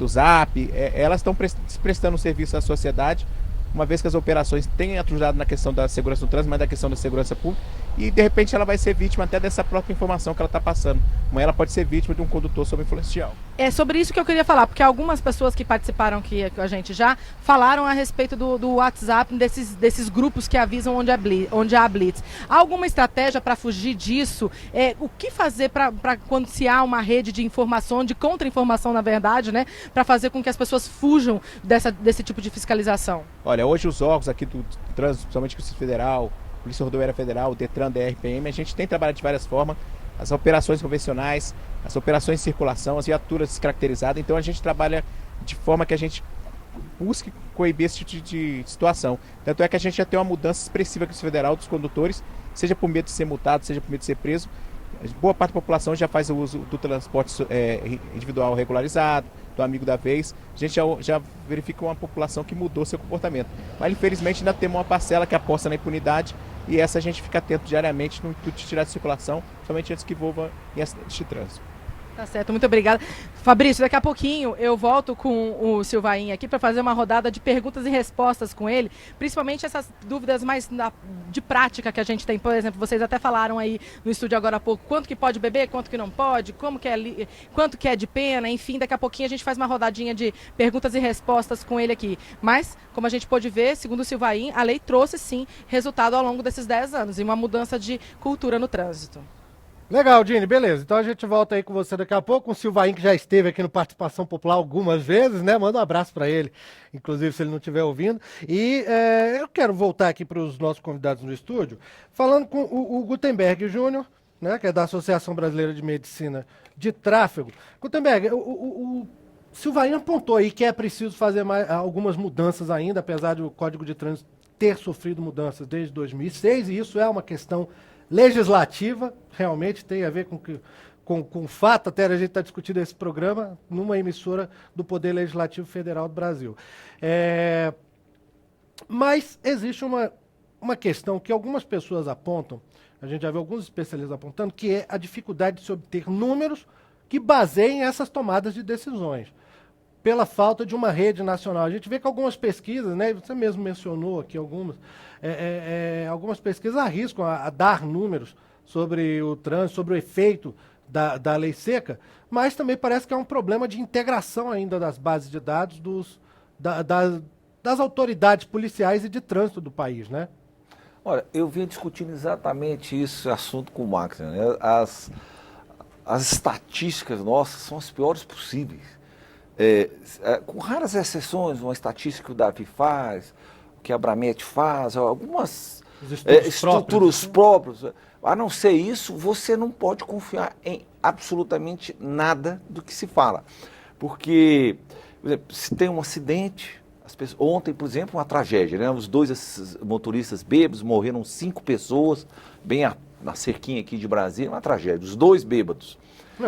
Zap, elas estão prestando um serviço à sociedade, uma vez que as operações têm ajudado na questão da segurança do trânsito, mas da questão da segurança pública, e de repente ela vai ser vítima até dessa própria informação que ela está passando. Amanhã ela pode ser vítima de um condutor sob influência de álcool. É sobre isso que eu queria falar, porque algumas pessoas que participaram aqui com a gente já falaram a respeito do WhatsApp, desses grupos que avisam onde há blitz. Há alguma estratégia para fugir disso? O que fazer para quando se há uma rede de informação, de contra-informação na verdade, né, para fazer com que as pessoas fujam desse tipo de fiscalização? Olha, hoje os órgãos aqui do trânsito, principalmente o Distrito Federal, Polícia Rodoviária Federal, Detran, DRPM, a gente tem trabalhado de várias formas, as operações convencionais, as operações de circulação, as viaturas descaracterizadas, então a gente trabalha de forma que a gente busque coibir esse tipo de situação. Tanto é que a gente já tem uma mudança expressiva aqui no Federal dos condutores, seja por medo de ser multado, seja por medo de ser preso. Boa parte da população já faz o uso do transporte individual regularizado, do amigo da vez. A gente já verifica uma população que mudou seu comportamento. Mas, infelizmente, ainda temos uma parcela que aposta na impunidade e essa a gente fica atento diariamente no intuito de tirar de circulação, somente antes que envolva em acidente de trânsito. Tá certo, muito obrigada. Fabrício, daqui a pouquinho eu volto com o Silvain aqui para fazer uma rodada de perguntas e respostas com ele, principalmente essas dúvidas mais de prática que a gente tem. Por exemplo, vocês até falaram aí no estúdio agora há pouco, quanto que pode beber, quanto que não pode, quanto que é de pena, enfim, daqui a pouquinho a gente faz uma rodadinha de perguntas e respostas com ele aqui. Mas, como a gente pôde ver, segundo o Silvain, a lei trouxe sim resultado ao longo desses 10 anos e uma mudança de cultura no trânsito. Legal, Dini, beleza. Então a gente volta aí com você daqui a pouco. O Silvain, que já esteve aqui no Participação Popular algumas vezes, né? Manda um abraço para ele, inclusive se ele não estiver ouvindo. E eu quero voltar aqui para os nossos convidados no estúdio, falando com o Gutenberg Júnior, né? Que é da Associação Brasileira de Medicina de Tráfego. Gutenberg, o Silvain apontou aí que é preciso fazer algumas mudanças ainda, apesar do Código de Trânsito ter sofrido mudanças desde 2006, e isso é uma questão legislativa, realmente tem a ver com o fato, até a gente está discutindo esse programa numa emissora do Poder Legislativo Federal do Brasil. Mas existe uma questão que algumas pessoas apontam, a gente já viu alguns especialistas apontando, que é a dificuldade de se obter números que baseiem essas tomadas de decisões, pela falta de uma rede nacional. A gente vê que algumas pesquisas, né, você mesmo mencionou aqui algumas pesquisas arriscam a dar números sobre o trânsito, sobre o efeito da lei seca, mas também parece que é um problema de integração ainda das bases de dados das autoridades policiais e de trânsito do país, né? Olha, eu vim discutindo exatamente esse assunto com o Max, né? As estatísticas nossas são as piores possíveis. Com raras exceções, uma estatística que o Davi faz, que a Bramete faz, algumas estruturas próprias. A não ser isso, você não pode confiar em absolutamente nada do que se fala. Porque, por exemplo, se tem um acidente, ontem, por exemplo, uma tragédia, né? Os 2 motoristas bêbados, morreram 5 pessoas, bem na cerquinha aqui de Brasília, uma tragédia, os 2 bêbados.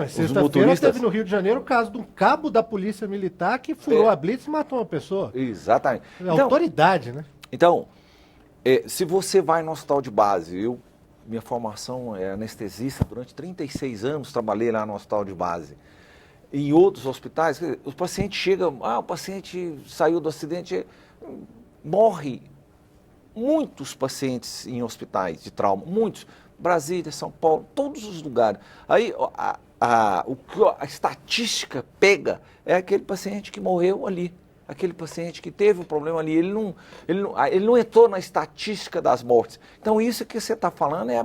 Sexta-feira teve no Rio de Janeiro o caso de um cabo da Polícia Militar que furou a blitz e matou uma pessoa. Exatamente. Autoridade, né? Então, se você vai no hospital de base, minha formação é anestesista, durante 36 anos trabalhei lá no hospital de base. Em outros hospitais, os pacientes chegam, o paciente saiu do acidente, morre. Muitos pacientes em hospitais de trauma, muitos. Brasília, São Paulo, todos os lugares. Aí o que a estatística pega é aquele paciente que morreu ali, aquele paciente que teve um problema ali, ele não entrou na estatística das mortes. Então isso que você está falando é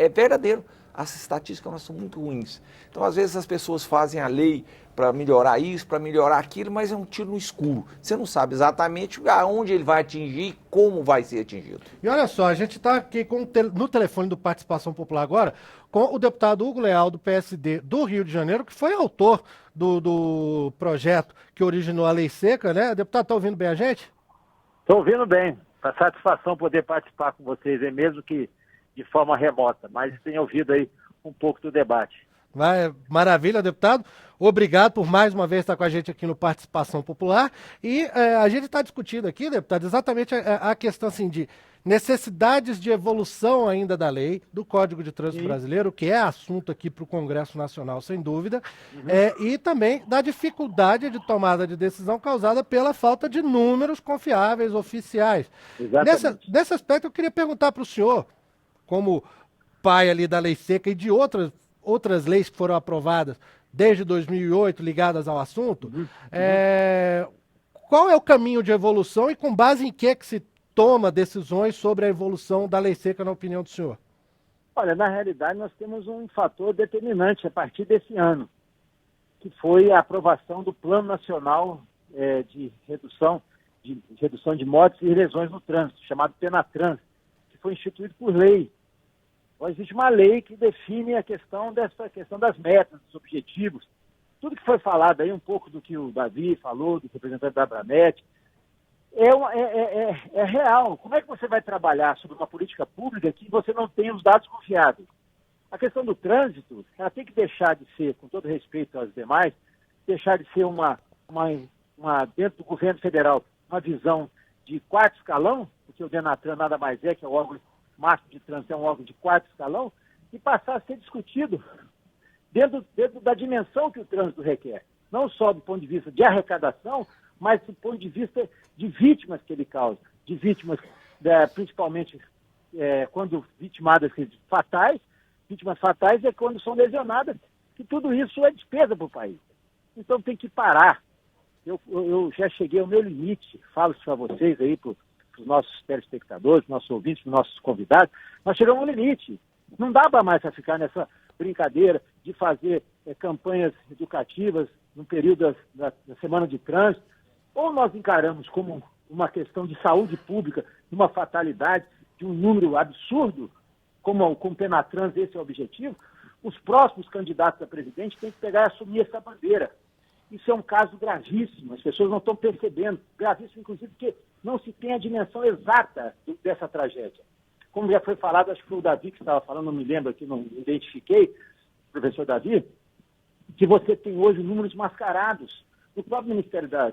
verdadeiro. As estatísticas nós são muito ruins. Então às vezes as pessoas fazem a lei para melhorar isso, para melhorar aquilo, mas é um tiro no escuro. Você não sabe exatamente aonde ele vai atingir e como vai ser atingido. E olha só, a gente está aqui no telefone do Participação Popular agora, com o deputado Hugo Leal, do PSD do Rio de Janeiro, que foi autor do projeto que originou a lei seca, né? Deputado, está ouvindo bem a gente? Estou ouvindo bem. É satisfação poder participar com vocês, mesmo que de forma remota, mas tenho ouvido aí um pouco do debate. Maravilha, deputado. Obrigado por mais uma vez estar com a gente aqui no Participação Popular. E a gente está discutindo aqui, deputado, exatamente a questão assim, de necessidades de evolução ainda da lei, do Código de Trânsito Brasileiro, que é assunto aqui para o Congresso Nacional, sem dúvida, e também da dificuldade de tomada de decisão causada pela falta de números confiáveis, oficiais. Nesse aspecto, eu queria perguntar para o senhor, como pai ali da lei seca e de outras leis que foram aprovadas desde 2008 ligadas ao assunto, qual é o caminho de evolução e com base em que se toma decisões sobre a evolução da lei seca, na opinião do senhor? Olha, na realidade nós temos um fator determinante a partir desse ano, que foi a aprovação do Plano Nacional de redução de mortes e lesões no trânsito, chamado Penatrans, que foi instituído por lei. Então, existe uma lei que define a questão das metas, dos objetivos. tudo que foi falado aí, um pouco do que o Davi falou, do representante da Abramet, é real. Como é que você vai trabalhar sobre uma política pública que você não tem os dados confiáveis? A questão do trânsito, ela tem que deixar de ser, com todo respeito aos demais, deixar de ser dentro do governo federal, uma visão de quarto escalão, porque o Denatran nada mais é que o órgão máximo de trânsito, é um órgão de quarto escalão, e passar a ser discutido dentro da dimensão que o trânsito requer. Não só do ponto de vista de arrecadação, mas do ponto de vista de vítimas que ele causa. De vítimas, principalmente quando vitimadas fatais. Vítimas fatais é quando são lesionadas, que tudo isso é despesa para o país. Então tem que parar. Eu já cheguei ao meu limite, falo isso para vocês aí, para os nossos telespectadores, nossos ouvintes, nossos convidados, nós chegamos ao limite. Não dá para mais ficar nessa brincadeira de fazer campanhas educativas no período da semana de trânsito. Ou nós encaramos como uma questão de saúde pública, uma fatalidade, de um número absurdo, como o Penatrans, esse é o objetivo, os próximos candidatos a presidente têm que pegar e assumir essa bandeira. Isso é um caso gravíssimo, as pessoas não estão percebendo, gravíssimo inclusive porque não se tem a dimensão exata dessa tragédia. Como já foi falado, acho que foi o Davi que estava falando, não me lembro aqui, não identifiquei, professor Davi, que você tem hoje números mascarados no próprio Ministério da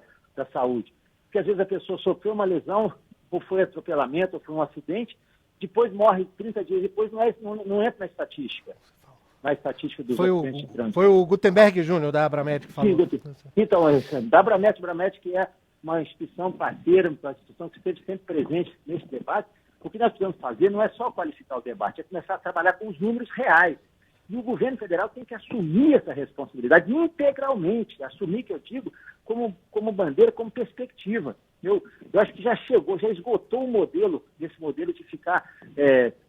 Saúde. Porque às vezes a pessoa sofreu uma lesão, ou foi atropelamento, ou foi um acidente, depois morre 30 dias depois, não entra na estatística. Na estatística dos acidentes de trânsito. Foi o Gutenberg Júnior, da Abramet, que falou. Sim, então, da Abramet, que é uma instituição parceira, uma instituição que esteve sempre presente nesse debate, o que nós precisamos fazer não é só qualificar o debate, é começar a trabalhar com os números reais. E o governo federal tem que assumir essa responsabilidade integralmente, assumir, que eu digo, como bandeira, como perspectiva. Eu acho que já esgotou o modelo, desse modelo de ficar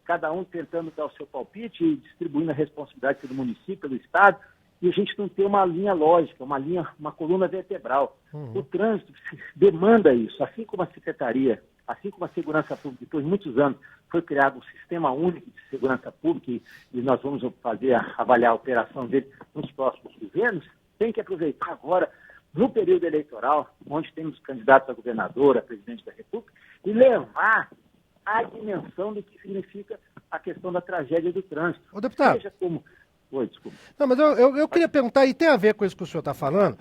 cada um tentando dar o seu palpite e distribuindo a responsabilidade pelo município, pelo Estado, e a gente não tem uma linha lógica, uma coluna vertebral. O trânsito demanda isso, assim como a Secretaria, assim como a Segurança Pública, depois de muitos anos, foi criado um sistema único de segurança pública e nós vamos avaliar a operação dele nos próximos governos, tem que aproveitar agora, no período eleitoral, onde temos candidatos a governador, a presidente da República, e levar a dimensão do que significa a questão da tragédia do trânsito. Ô, deputado. Seja como... Oi, desculpa. Não, mas eu queria perguntar, e tem a ver com isso que o senhor está falando,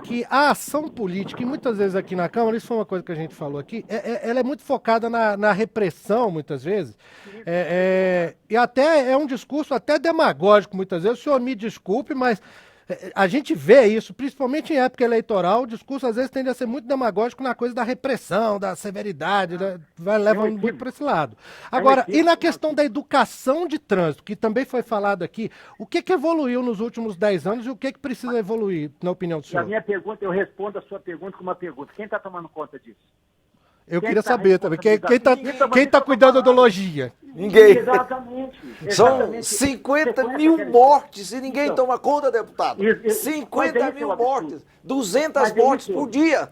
que a ação política, e muitas vezes aqui na Câmara, isso foi uma coisa que a gente falou aqui, ela é muito focada na repressão, muitas vezes, e até é um discurso até demagógico, muitas vezes. O senhor me desculpe, mas a gente vê isso, principalmente em época eleitoral, o discurso às vezes tende a ser muito demagógico na coisa da repressão, da severidade, leva muito para esse lado. Agora, e na questão da educação de trânsito, que também foi falado aqui, o que evoluiu nos últimos 10 anos e o que precisa evoluir, na opinião do senhor? A minha pergunta, eu respondo a sua pergunta com uma pergunta. Quem está tomando conta disso? Eu queria saber também, quem está cuidando do lojinha? Ninguém. Exatamente. São 50 mil mortes e ninguém toma conta, deputado. 50 mil mortes, 200 mortes por dia.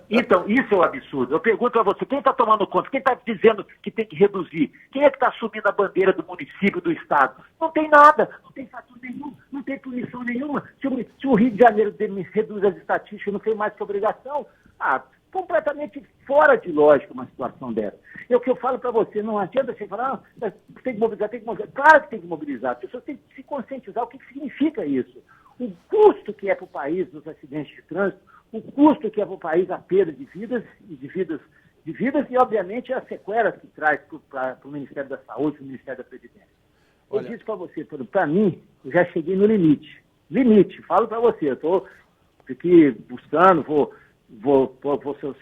Então, isso é um absurdo. Eu pergunto a você, quem está tomando conta? Quem está dizendo que tem que reduzir? Quem é que está assumindo a bandeira do município, do Estado? Não tem nada, não tem fator nenhum, não tem punição nenhuma. Se o Rio de Janeiro reduz as estatísticas, não tem mais que obrigação, completamente fora de lógica uma situação dessa. É o que eu falo para você, não adianta você falar, tem que mobilizar, tem que mobilizar. Claro que tem que mobilizar, as pessoas têm que se conscientizar o que significa isso. O custo que é para o país dos acidentes de trânsito, o custo que é para o país a perda de vidas e, obviamente, as sequelas que traz para o Ministério da Saúde, para o Ministério da Previdência. Eu disse para você, para mim, eu já cheguei no limite. Limite, falo para você, eu estou aqui buscando,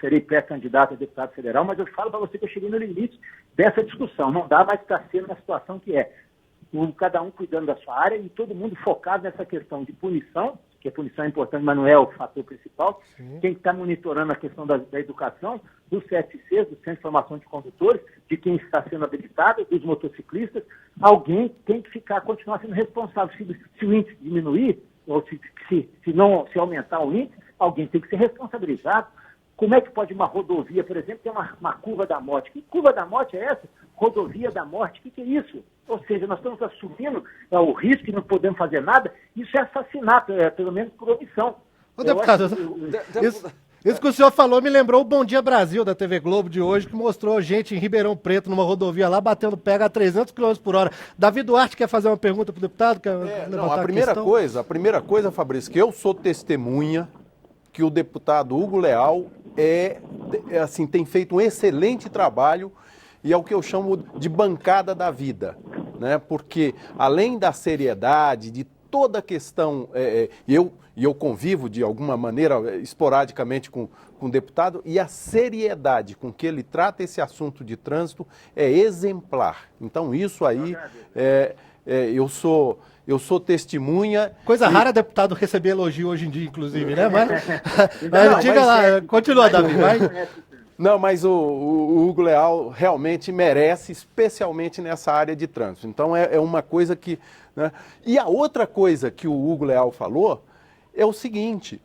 serei pré-candidato a deputado federal, mas eu falo para você que eu cheguei no limite dessa discussão. Não dá mais para ser na situação que é. Cada um cuidando da sua área e todo mundo focado nessa questão de punição, que a punição é importante, mas não é o fator principal. Sim. Quem está monitorando a questão da educação, dos CFCs, do Centro de Formação de Condutores, de quem está sendo habilitado, dos motociclistas, alguém tem que continuar sendo responsável. Se o índice diminuir, ou se aumentar o índice, alguém tem que ser responsabilizado. Como é que pode uma rodovia, por exemplo, ter uma curva da morte? Que curva da morte é essa? Rodovia da morte, o que é isso? Ou seja, nós estamos assumindo o risco e não podemos fazer nada. Isso é assassinato, pelo menos por omissão. Ô, deputado, isso que o senhor falou me lembrou o Bom Dia Brasil da TV Globo de hoje, que mostrou gente em Ribeirão Preto, numa rodovia lá, batendo pega a 300 km por hora. Davi Duarte quer fazer uma pergunta para o deputado? A primeira coisa, Fabrício, que eu sou testemunha que o deputado Hugo Leal tem feito um excelente trabalho e é o que eu chamo de bancada da vida, né? Porque além da seriedade, de toda a questão, eu convivo de alguma maneira, esporadicamente, com o deputado, e a seriedade com que ele trata esse assunto de trânsito é exemplar. Então, isso aí, eu sou testemunha. Coisa rara, deputado, receber elogio hoje em dia, inclusive, né? Mas diga lá, continua, Davi, vai. Não, mas o Hugo Leal realmente merece, especialmente nessa área de trânsito. Então, é uma coisa que... Né? E a outra coisa que o Hugo Leal falou é o seguinte,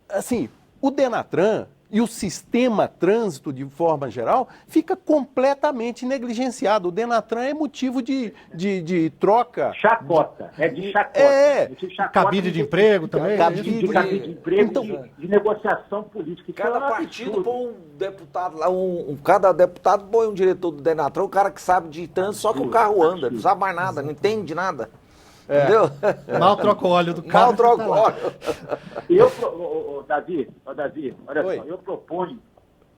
assim, o Denatran e o sistema trânsito, de forma geral, fica completamente negligenciado. O Denatran é motivo de troca. Chacota, de chacota. Cabide de emprego também. Cabide de emprego, então, de negociação política. Cada partido põe um deputado lá, cada deputado põe um diretor do Denatran, o cara que sabe de trânsito, só que o carro anda, não sabe mais nada, não entende nada. Entendeu? Mal troca o óleo do carro. Mal troca o óleo. Davi, olha só, eu proponho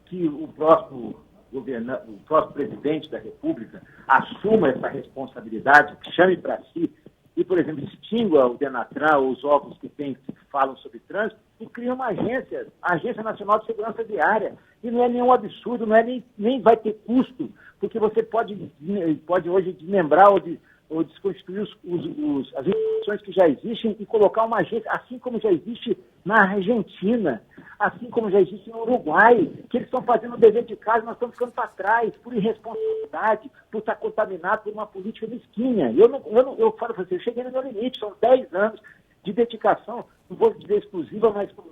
que o próximo presidente da República assuma essa responsabilidade, chame para si e, por exemplo, extingua o Denatran, os órgãos que falam sobre trânsito, e cria uma agência, a Agência Nacional de Segurança Viária. E não é nenhum absurdo, não é nem vai ter custo, porque você pode hoje desmembrar ou desconstituir as instituições que já existem e colocar uma agência, assim como já existe na Argentina, assim como já existe no Uruguai, que eles estão fazendo o dever de casa, nós estamos ficando para trás, por irresponsabilidade, por estar contaminado por uma política mesquinha. Eu falo para você, eu cheguei no meu limite, são 10 anos de dedicação, não vou dizer exclusiva, mas com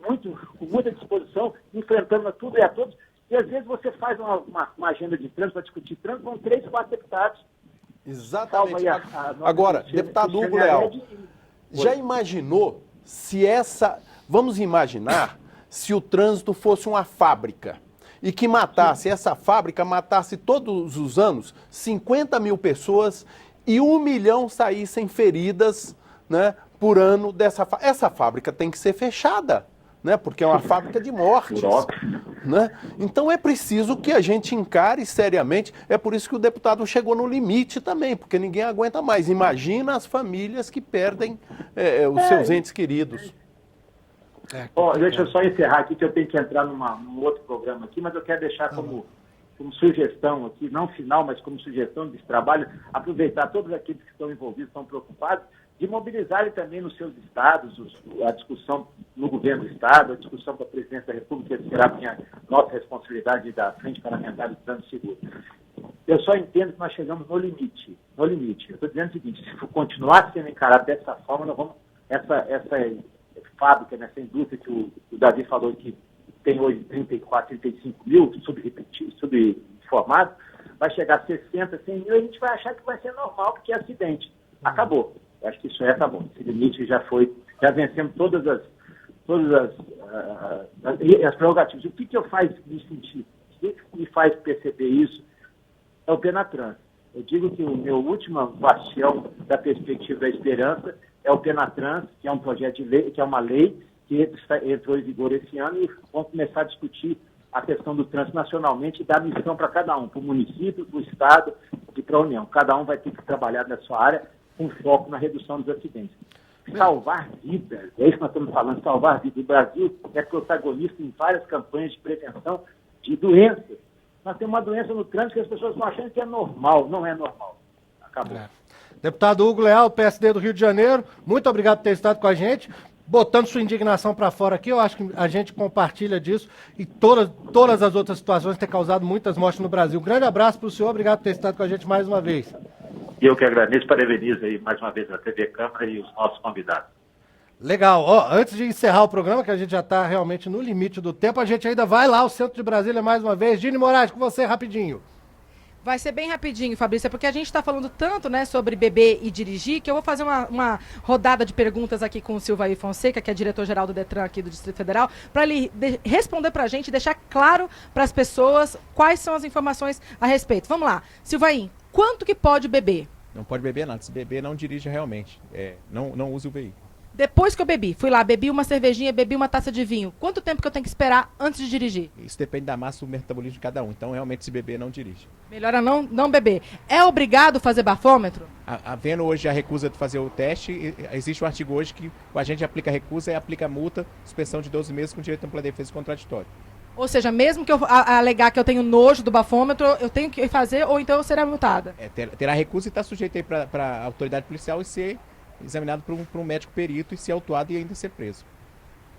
muita disposição, enfrentando a tudo e a todos, e às vezes você faz uma agenda de trânsito para discutir trânsito, vão 3, 4 deputados. Exatamente. Agora, deputado Hugo Leal, já imaginou se vamos imaginar se o trânsito fosse uma fábrica e que essa fábrica matasse todos os anos 50 mil pessoas e 1 milhão saíssem feridas, né, por ano dessa fábrica. Essa fábrica tem que ser fechada, né, porque é uma fábrica de mortes. Né? Então é preciso que a gente encare seriamente, é por isso que o deputado chegou no limite também, porque ninguém aguenta mais. Imagina as famílias que perdem os seus entes queridos. Deixa eu só encerrar aqui, que eu tenho que entrar num outro programa aqui, mas eu quero deixar como sugestão aqui, não final, mas como sugestão desse trabalho, aproveitar todos aqueles que estão envolvidos, estão preocupados, de mobilizarem também nos seus estados a discussão no governo do estado, a discussão com a presidência da República, que será nossa responsabilidade da Frente Parlamentar de Trânsito Seguro. Eu só entendo que nós chegamos no limite. Eu estou dizendo o seguinte, se continuar sendo encarado dessa forma, nós vamos, essa fábrica, nessa indústria que o Davi falou que tem hoje 34, 35 mil subinformados, vai chegar a 60, 100 mil, e a gente vai achar que vai ser normal, porque é acidente. Acabou. Eu acho que isso tá bom. Esse limite já vencemos todas as prerrogativas. O que eu faz me sentir? O que me faz perceber isso é o Denatran. Eu digo que o meu último bastião da perspectiva da esperança é o Denatran, que é um projeto de lei, que é uma lei que entrou em vigor esse ano, e vamos começar a discutir a questão do trânsito nacionalmente e dar missão para cada um, para o município, para o estado e para a União. Cada um vai ter que trabalhar na sua área com foco na redução dos acidentes. Salvar vidas, é isso que nós estamos falando, salvar vidas. O Brasil é protagonista em várias campanhas de prevenção de doenças. Nós temos uma doença no trânsito que as pessoas estão achando que é normal. Não é normal. Acabou. Deputado Hugo Leal, PSD do Rio de Janeiro, muito obrigado por ter estado com a gente, botando sua indignação para fora aqui. Eu acho que a gente compartilha disso e todas as outras situações têm causado muitas mortes no Brasil. Um grande abraço para o senhor, obrigado por ter estado com a gente mais uma vez. E eu que agradeço, parabenizo aí mais uma vez a TV Câmara e os nossos convidados. Legal. Ó, antes de encerrar o programa, que a gente já está realmente no limite do tempo, a gente ainda vai lá ao centro de Brasília mais uma vez. Dini Moraes, com você rapidinho. Vai ser bem rapidinho, Fabrício, porque a gente está falando tanto, né, sobre beber e dirigir, que eu vou fazer uma rodada de perguntas aqui com o Silvair Fonseca, que é diretor-geral do Detran aqui do Distrito Federal, para ele responder para a gente, deixar claro para as pessoas quais são as informações a respeito. Vamos lá. Silvair, quanto que pode beber? Não pode beber nada. Se beber, não dirija realmente. Não use o veículo. Depois que eu bebi, fui lá, bebi uma cervejinha, bebi uma taça de vinho, quanto tempo que eu tenho que esperar antes de dirigir? Isso depende da massa do metabolismo de cada um. Então, realmente, se beber, não dirige. Melhor é não beber. É obrigado fazer bafômetro? Havendo hoje a recusa de fazer o teste, existe um artigo hoje que o agente aplica a recusa e aplica multa, suspensão de 12 meses com direito a ampla defesa contraditória. Ou seja, mesmo que eu alegar que eu tenho nojo do bafômetro, eu tenho que fazer ou então eu serei multada? Terá recusa e está sujeito aí para a autoridade policial e ser examinado por um médico perito e ser autuado e ainda ser preso.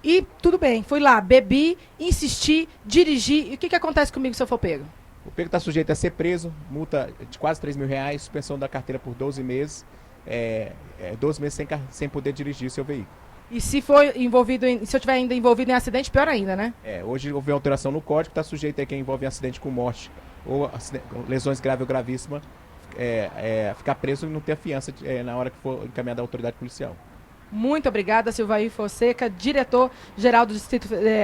E tudo bem, fui lá, bebi, insisti, dirigi, e o que acontece comigo se eu for pego? O pego está sujeito a ser preso, multa de quase R$3.000, suspensão da carteira por 12 meses, 12 meses sem poder dirigir seu veículo. E se for envolvido se eu estiver ainda envolvido em acidente, pior ainda, né? Hoje houve uma alteração no código, está sujeito a quem envolve em acidente com morte ou lesões graves ou gravíssimas, ficar preso e não ter a fiança na hora que for encaminhada à autoridade policial. Muito obrigada, Silvair Fonseca, diretor-geral do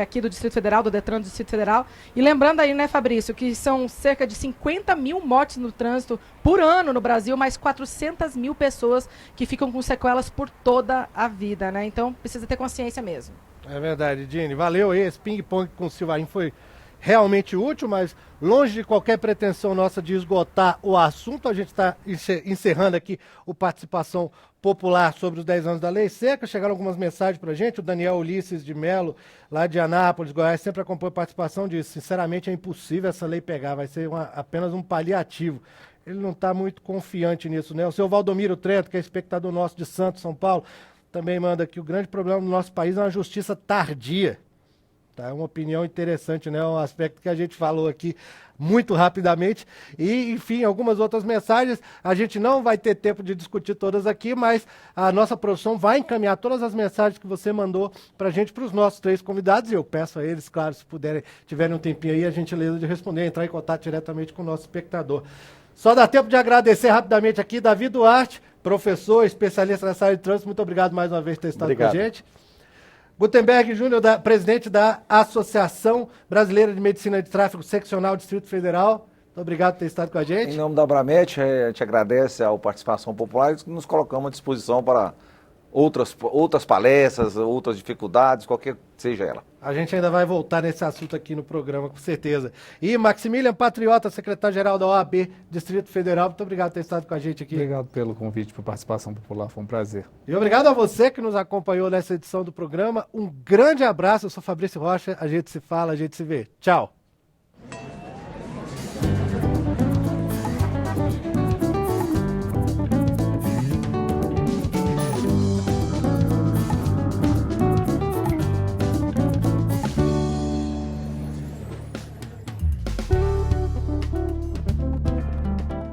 aqui do Distrito Federal, do Detran do Distrito Federal. E lembrando aí, né, Fabrício, que são cerca de 50 mil mortes no trânsito por ano no Brasil, mais 400 mil pessoas que ficam com sequelas por toda a vida, né? Então, precisa ter consciência mesmo. É verdade, Dini. Valeu aí, esse ping-pong com o Silvair foi realmente útil, mas longe de qualquer pretensão nossa de esgotar o assunto, a gente está encerrando aqui o Participação Popular sobre os 10 anos da Lei Seca. Chegaram algumas mensagens para a gente, o Daniel Ulisses de Melo, lá de Anápolis, Goiás, sempre acompanha a participação, disse, sinceramente é impossível essa lei pegar, vai ser apenas um paliativo. Ele não está muito confiante nisso, né? O seu Valdomiro Trento, que é espectador nosso de Santos, São Paulo, também manda aqui, o grande problema do nosso país é uma justiça tardia. Tá, é uma opinião interessante, né? Um aspecto que a gente falou aqui muito rapidamente. E, enfim, algumas outras mensagens. A gente não vai ter tempo de discutir todas aqui, mas a nossa produção vai encaminhar todas as mensagens que você mandou para a gente, para os nossos 3 convidados. E eu peço a eles, claro, se puderem, tiverem um tempinho aí, a gentileza de responder, entrar em contato diretamente com o nosso espectador. Só dá tempo de agradecer rapidamente aqui, Davi Duarte, professor, especialista nessa área de trânsito. Muito obrigado mais uma vez por ter estado com a gente. Gutenberg Júnior, presidente da Associação Brasileira de Medicina de Tráfego Seccional Distrito Federal. Muito obrigado por ter estado com a gente. Em nome da Abramet, a gente agradece à Participação Popular e nos colocamos à disposição para outras palestras, outras dificuldades, qualquer que seja ela. A gente ainda vai voltar nesse assunto aqui no programa, com certeza. E Maximilian Patriota, secretário-geral da OAB Distrito Federal, muito obrigado por ter estado com a gente aqui. Obrigado pelo convite para Participação Popular, foi um prazer. E obrigado a você que nos acompanhou nessa edição do programa. Um grande abraço, eu sou Fabrício Rocha, a gente se fala, a gente se vê. Tchau.